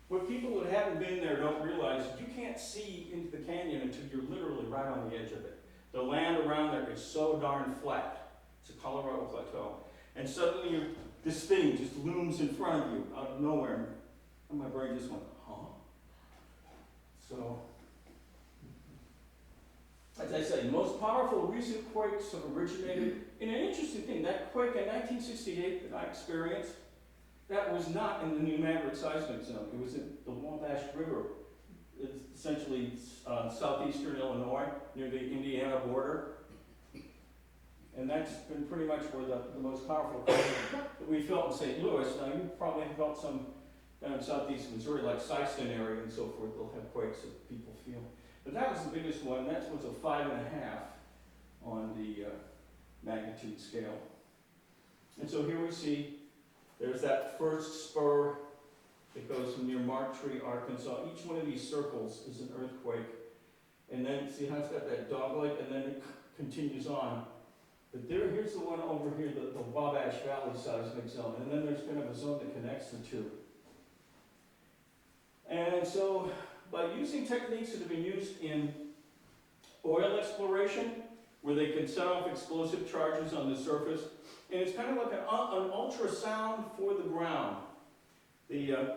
What people that haven't been there don't realize is you can't see into the canyon until you're literally right on the edge of it. The land around there is so darn flat. It's a Colorado plateau. And suddenly this thing just looms in front of you out of nowhere. And my brain just went, huh? So, as I say, the most powerful recent quakes have originated in an interesting thing. That quake in 1968 that I experienced, that was not in the New Madrid seismic zone. It was in the Wabash River. It's essentially southeastern Illinois, near the Indiana border. And that's been pretty much where the most powerful quake that we felt in St. Louis. Now, you probably felt some down in southeast Missouri, like Syston area and so forth. They'll have quakes that people feel. But that was the biggest one. That was a 5.5 on the magnitude scale. And so here we see there's that first spur that goes from near Mark Tree, Arkansas. Each one of these circles is an earthquake. And then see how it's got that dogleg, and then it continues on. But here's the one over here, the Wabash Valley seismic zone. And then there's kind of a zone that connects the two. And so by using techniques that have been used in oil exploration, where they can set off explosive charges on the surface. And it's kind of like an ultrasound for the ground. The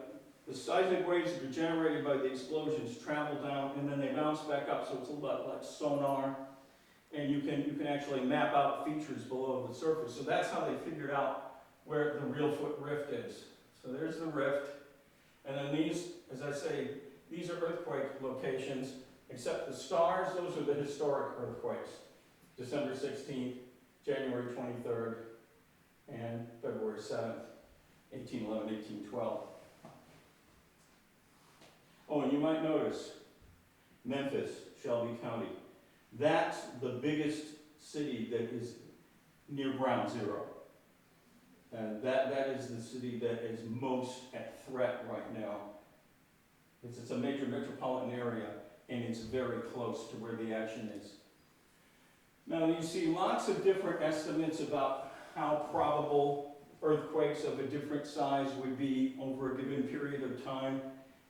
seismic waves that are generated by the explosions travel down and then they bounce back up, so it's a lot like sonar. And you can actually map out features below the surface. So that's how they figured out where the real foot rift is. So there's the rift. And then these, as I say, these are earthquake locations, except the stars, those are the historic earthquakes. December 16th, January 23rd, and February 7th, 1811, 1812. Oh, and you might notice, Memphis, Shelby County. That's the biggest city that is near ground zero. And that is the city that is most at threat right now. It's a major metropolitan area, and it's very close to where the action is. Now you see lots of different estimates about how probable earthquakes of a different size would be over a given period of time,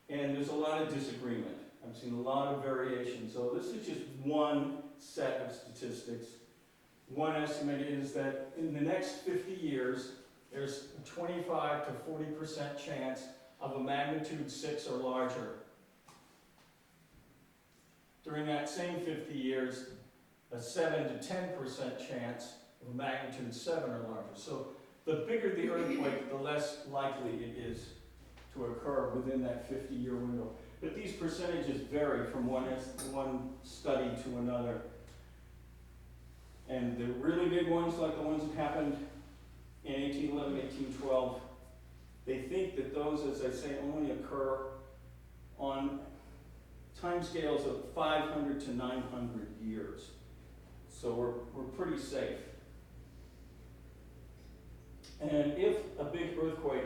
and there's a lot of disagreement. I've seen a lot of variation. So this is just one set of statistics. One estimate is that in the next 50 years, there's a 25 to 40% chance of a magnitude 6 or larger. During that same 50 years, a 7 to 10% chance of a magnitude 7 or larger. So the bigger the earthquake, the less likely it is to occur within that 50-year window. But these percentages vary from one study to another. And the really big ones, like the ones that happened in 1811, 1812, they think that those, as I say, only occur on timescales of 500 to 900 years. So we're pretty safe. And if a big earthquake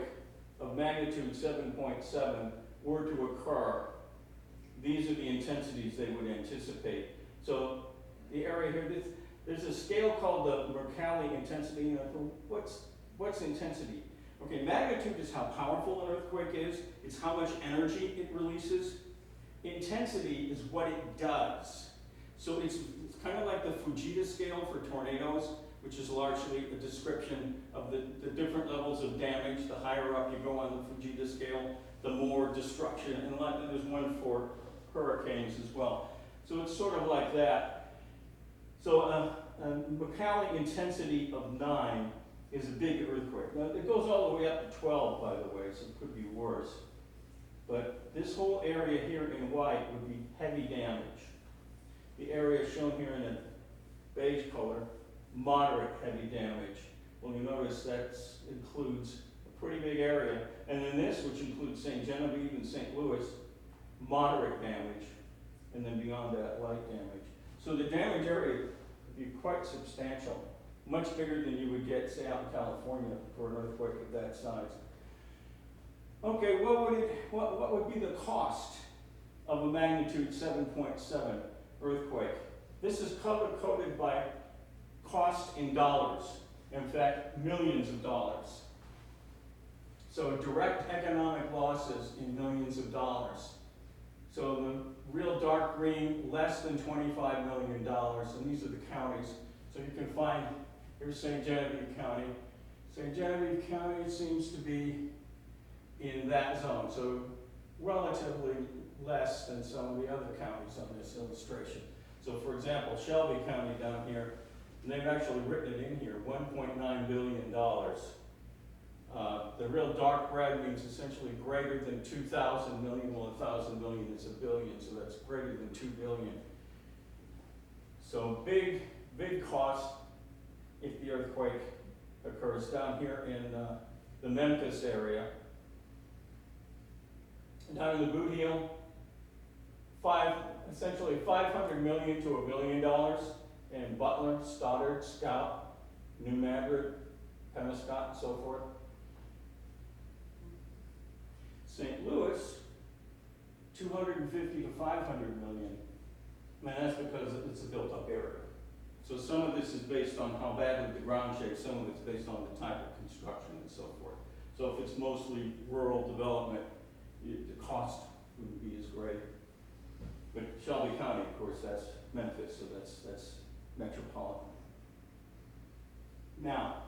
of magnitude 7.7 were to occur, these are the intensities they would anticipate. So the area here, there's a scale called the Mercalli intensity. What's intensity? Okay, magnitude is how powerful an earthquake is. It's how much energy it releases. Intensity is what it does. So it's kind of like the Fujita scale for tornadoes, which is largely a description of the different levels of damage. The higher up you go on the Fujita scale, the more destruction. And there's one for hurricanes as well. So it's sort of like that. So a Mercalli intensity of 9 is a big earthquake. Now it goes all the way up to 12, by the way, so it could be worse. But this whole area here in white would be heavy damage. The area shown here in a beige color, moderate heavy damage. Well, you notice that includes a pretty big area. And then this, which includes St. Genevieve and St. Louis, moderate damage. And then beyond that, light damage. So the damage area would be quite substantial. Much bigger than you would get, say, out in California for an earthquake of that size. Okay, what would be the cost of a magnitude 7.7 earthquake? This is color-coded by cost in dollars. In fact, millions of dollars. So direct economic losses in millions of dollars. So the real dark green, less than $25 million, and these are the counties. So you can find, here's St. Genevieve County. St. Genevieve County seems to be in that zone, so relatively less than some of the other counties on this illustration. So for example, Shelby County down here, and they've actually written it in here, $1.9 billion. The real dark red means essentially greater than 2,000 million. Well, 1,000 million is a billion, so that's greater than 2 billion. So big cost if the earthquake occurs down here in the Memphis area. Down in the Boot Heel, essentially $500 million to $1 billion in Butler, Stoddard, Scout, New Madrid, Penobscot, and so forth. St. Louis, 250 to 500 million. And that's because it's a built-up area. So some of this is based on how badly the ground shakes, some of it's based on the type of construction and so forth. So if it's mostly rural development, the cost wouldn't be as great. But Shelby County, of course, that's Memphis, so that's metropolitan. Now,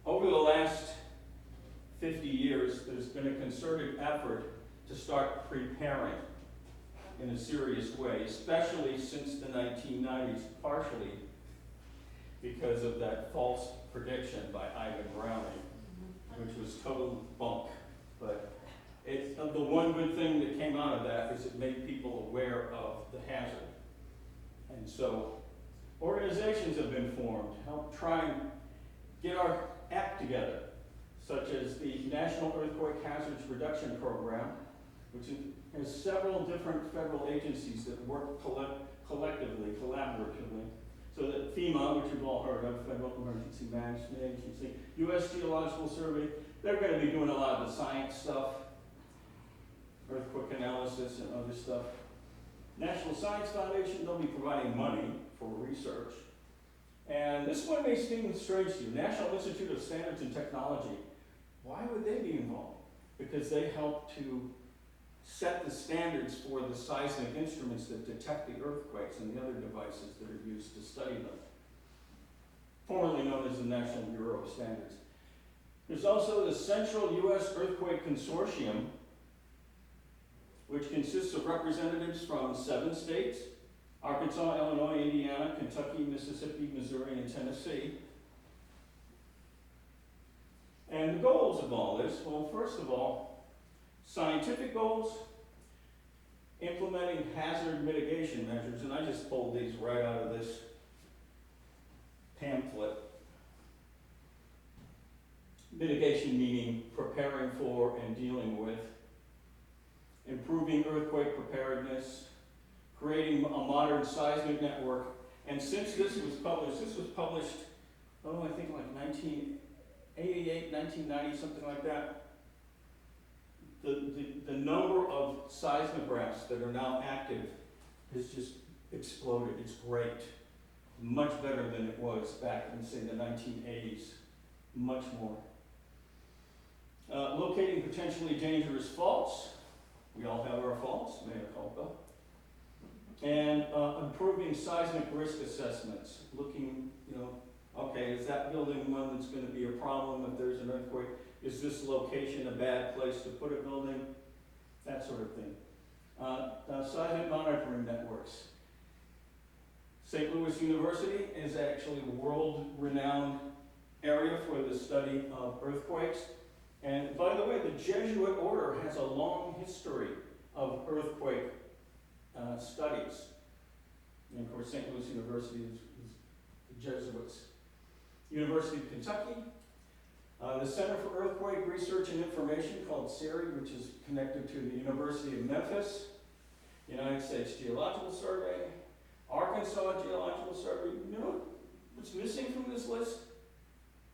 over the last 50 years, there's been a concerted effort to start preparing in a serious way, especially since the 1990s, partially because of that false prediction by Ivan Browning, which was total bunk. But the one good thing that came out of that is it made people aware of the hazard. And so organizations have been formed to help try and get our act together, such as the National Earthquake Hazards Reduction Program, which has several different federal agencies that work collectively, collaboratively. So that FEMA, which you've all heard of, Federal Emergency Management Agency, U.S. Geological Survey, they're going to be doing a lot of the science stuff, earthquake analysis and other stuff. National Science Foundation, they'll be providing money for research. And this one may seem strange to you. National Institute of Standards and Technology, why would they be involved? Because they help to set the standards for the seismic instruments that detect the earthquakes and the other devices that are used to study them, formerly known as the National Bureau of Standards. There's also the Central U.S. Earthquake Consortium, which consists of representatives from 7 states, Arkansas, Illinois, Indiana, Kentucky, Mississippi, Missouri, and Tennessee. And the goals of all this, well, first of all, scientific goals, implementing hazard mitigation measures, and I just pulled these right out of this pamphlet. Mitigation meaning preparing for and dealing with, improving earthquake preparedness, creating a modern seismic network, and since this was published, I think like 1988, 1990, something like that, the number of seismographs that are now active has just exploded. It's great. Much better than it was back in, say, the 1980s. Much more. Locating potentially dangerous faults. We all have our faults, mea culpa. And improving seismic risk assessments. Looking, okay, is that building one that's going to be a problem if there's an earthquake? Is this location a bad place to put a building? That sort of thing. Seismic monitoring networks. St. Louis University is actually a world-renowned area for the study of earthquakes. And by the way, the Jesuit order has a long history of earthquake studies. And of course, St. Louis University is the Jesuits. University of Kentucky, the Center for Earthquake Research and Information, called CERI, which is connected to the University of Memphis, United States Geological Survey, Arkansas Geological Survey. You know what's missing from this list?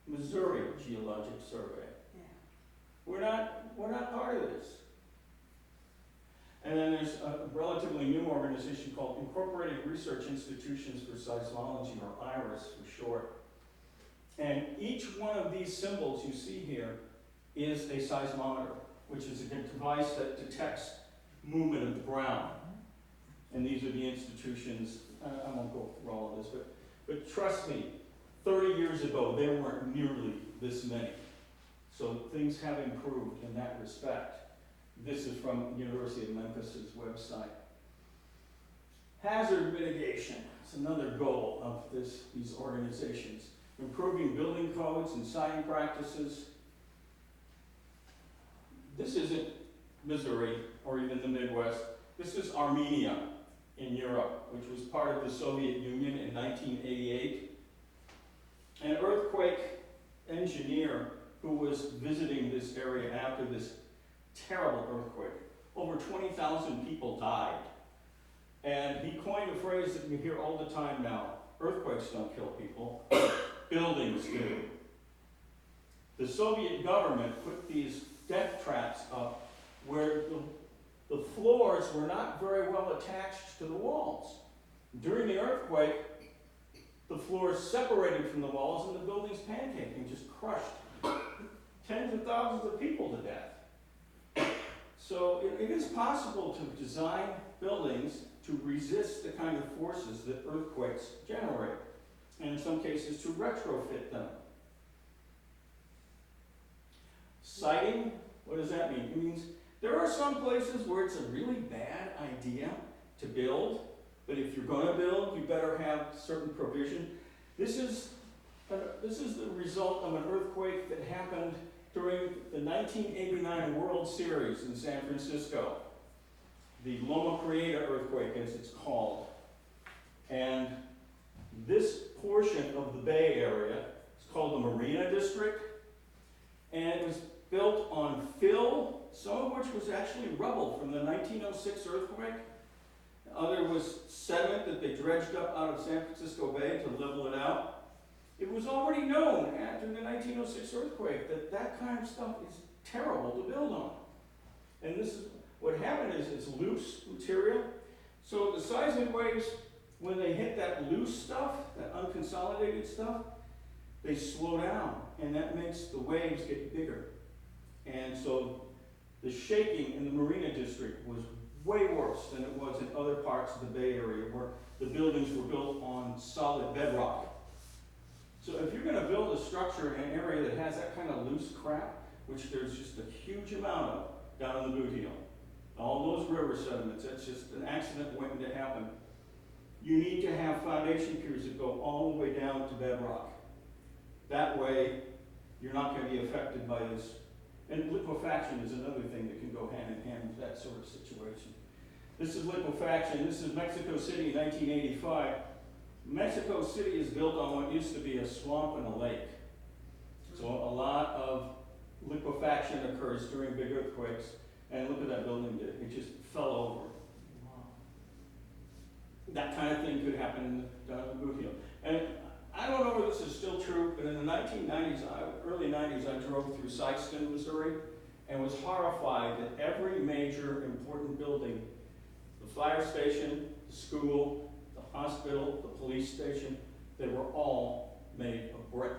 Missouri Geologic Survey. Yeah. We're not part of this. And then there's a relatively new organization called Incorporated Research Institutions for Seismology, or IRIS for short. And each one of these symbols you see here is a seismometer, which is a device that detects movement of the ground. And these are the institutions. I won't go through all of this, but trust me, 30 years ago, there weren't nearly this many. So things have improved in that respect. This is from University of Memphis's website. Hazard mitigation is another goal of these organizations. Improving building codes and siting practices. This isn't Missouri or even the Midwest. This is Armenia in Europe, which was part of the Soviet Union in 1988. An earthquake engineer who was visiting this area after this terrible earthquake. Over 20,000 people died. And he coined a phrase that you hear all the time now. Earthquakes don't kill people, buildings do. The Soviet government put these death traps up where the floors were not very well attached to the walls. During the earthquake, the floors separated from the walls and the buildings pancaked and just crushed tens of thousands of people to death. So it is possible to design buildings to resist the kind of forces that earthquakes generate, and in some cases to retrofit them. Siting, what does that mean? It means there are some places where it's a really bad idea to build, but if you're going to build, you better have certain provision. This is the result of an earthquake that happened during the 1989 World Series in San Francisco. The Loma Prieta earthquake, as it's called. And this portion of the Bay Area is called the Marina District, and it was built on fill, some of which was actually rubble from the 1906 earthquake. Other was sediment that they dredged up out of San Francisco Bay to level it out. It was already known after the 1906 earthquake that that kind of stuff is terrible to build on. And this is what happened is it's loose material. So the seismic waves, when they hit that loose stuff, that unconsolidated stuff, they slow down, and that makes the waves get bigger. And so the shaking in the Marina District was way worse than it was in other parts of the Bay Area where the buildings were built on solid bedrock. So if you're going to build a structure in an area that has that kind of loose crap, which there's just a huge amount of down in the boot heel, all those river sediments, that's just an accident waiting to happen. You need to have foundation piers that go all the way down to bedrock. That way, you're not going to be affected by this. And liquefaction is another thing that can go hand in hand with that sort of situation. This is liquefaction. This is Mexico City, 1985. Mexico City is built on what used to be a swamp and a lake. So a lot of liquefaction occurs during big earthquakes. And look at that building, it just fell over. Wow. That kind of thing could happen down in the boot heel. And I don't know if this is still true, but in the 1990s, early 90s, I drove through Sikeston, Missouri, and was horrified that every major important building, the fire station, the school, the hospital, the police station, they were all made of brick.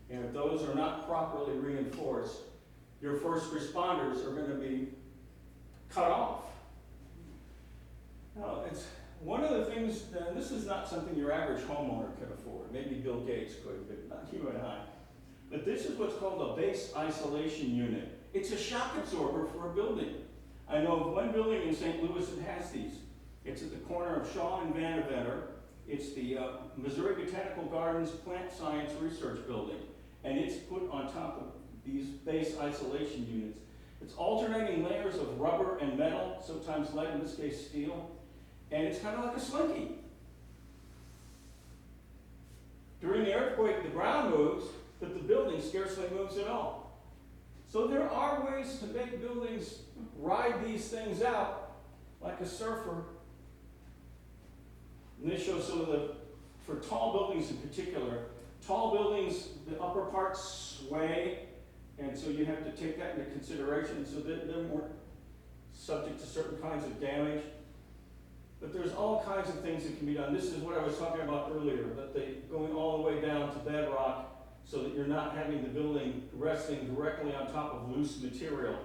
And if those are not properly reinforced, your first responders are going to be cut off. Now, it's one of the things, and this is not something your average homeowner can afford. Maybe Bill Gates could, but not you and I. But this is what's called a base isolation unit. It's a shock absorber for a building. I know of one building in St. Louis that has these. It's at the corner of Shaw and Vandervetter. It's the Missouri Botanical Gardens Plant Science Research Building. And it's put on top of these base isolation units. It's alternating layers of rubber and metal, sometimes lead, in this case steel. And it's kind of like a slinky. During the earthquake, the ground moves, but the building scarcely moves at all. So there are ways to make buildings ride these things out like a surfer. And this shows some of the, for tall buildings in particular, tall buildings, the upper parts sway, and so you have to take that into consideration so that they're more subject to certain kinds of damage. But there's all kinds of things that can be done. This is what I was talking about earlier, that they going all the way down to bedrock so that you're not having the building resting directly on top of loose material.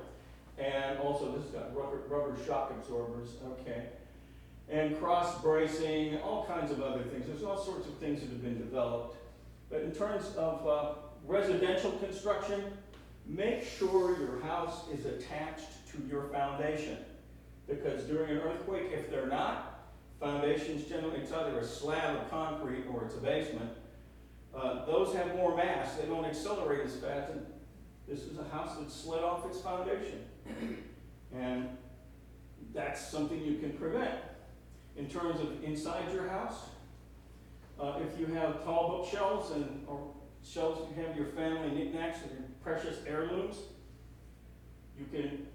And also this has got rubber shock absorbers, okay. And cross bracing, all kinds of other things. There's all sorts of things that have been developed. But in terms of residential construction, make sure your house is attached to your foundation. Because during an earthquake, if they're not, foundations generally, it's either a slab of concrete or it's a basement. Those have more mass, they don't accelerate as fast, and this is a house that slid off its foundation. And that's something you can prevent. In terms of inside your house, if you have tall bookshelves or shelves you have your family knickknacks and your precious heirlooms, you can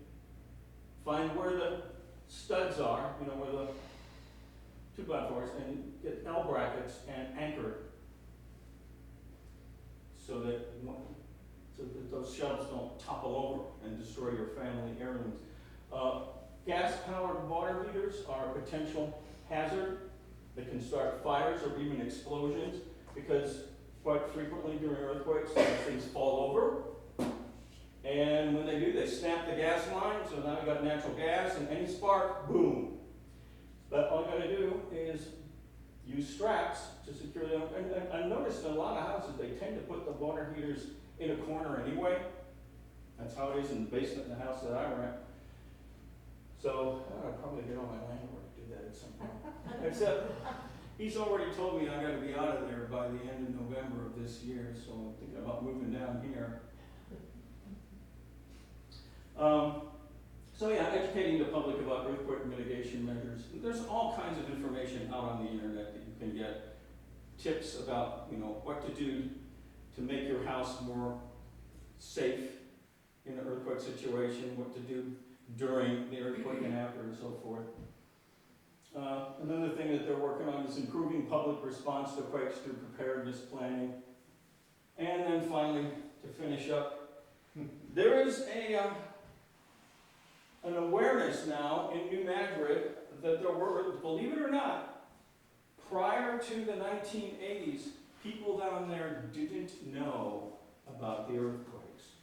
find where the studs are, you know, where the 2x4s, and get L brackets and anchor it so that those shelves don't topple over and destroy your family heirlooms. Gas-powered water heaters are a potential hazard that can start fires or even explosions because quite frequently during earthquakes, these things fall over And when they do, they snap the gas line, so now you got natural gas, and any spark, boom. But all you gotta do is use straps to secure them. And I noticed in a lot of houses, they tend to put the water heaters in a corner anyway. That's how it is in the basement in the house that I rent. So, I'll probably get on my landlord to do that at some point. Except, he's already told me I gotta be out of there by the end of November of this year, so I'm thinking about moving down here. So yeah, educating the public about earthquake mitigation measures. There's all kinds of information out on the internet that you can get. Tips about, what to do to make your house more safe in an earthquake situation, what to do during the earthquake and after and so forth. Another thing that they're working on is improving public response to quakes through preparedness planning. And then finally, to finish up, there is an awareness now in New Madrid that there were, believe it or not, prior to the 1980s, people down there didn't know about the earthquakes.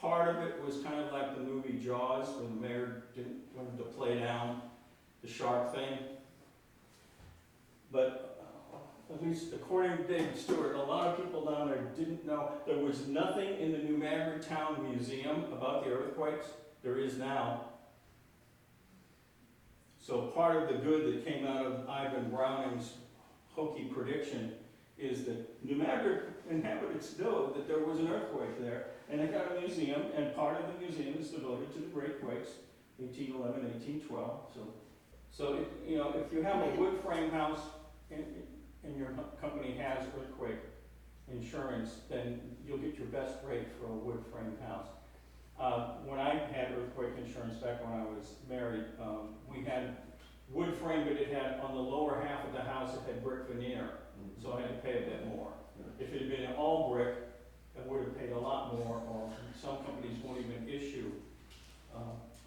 Part of it was kind of like the movie Jaws, where the mayor wanted to play down the shark thing. But at least according to David Stewart, a lot of people down there didn't know. There was nothing in the New Madrid Town Museum about the earthquakes. There is now. So part of the good that came out of Ivan Browning's hokey prediction is that New Madrid inhabitants know that there was an earthquake there, and they got a museum, and part of the museum is devoted to the Great Quakes, 1811, 1812. So if you have a wood frame house and your company has earthquake insurance, then you'll get your best rate for a wood frame house. When I had earthquake insurance back when I was married, we had wood frame, but it had, on the lower half of the house, it had brick veneer, so I had to pay a bit more. If it had been all brick, I would have paid a lot more, or some companies won't even issue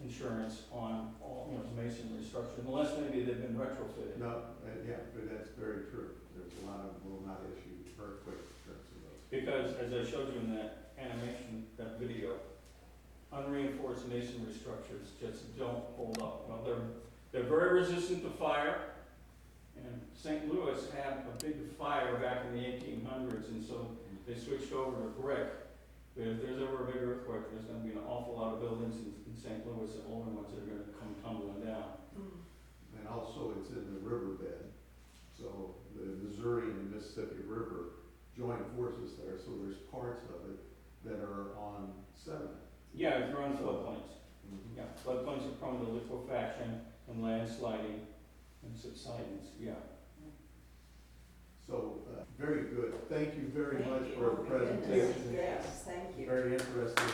insurance on all, masonry structure, unless maybe they've been retrofitted. No, yeah, but that's very true. There's a lot of them will not issue earthquake insurance in those. Because, as I showed you in that animation, that video, unreinforced masonry structures just don't hold up. They're very resistant to fire, and St. Louis had a big fire back in the 1800s, and so they switched over to brick. But if there's ever a big earthquake, there's going to be an awful lot of buildings in St. Louis, the older ones, that are going to come tumbling down. And also it's in the riverbed, so the Missouri and the Mississippi River join forces there, so there's parts of it that are on sediment. Yeah, if you're on floodplains. Mm-hmm. Yeah, floodplains are prone to liquefaction and landsliding and subsidence, yeah. So, very good. Thank you very Thank much you. for the presentation. Yes, thank you. Very interesting.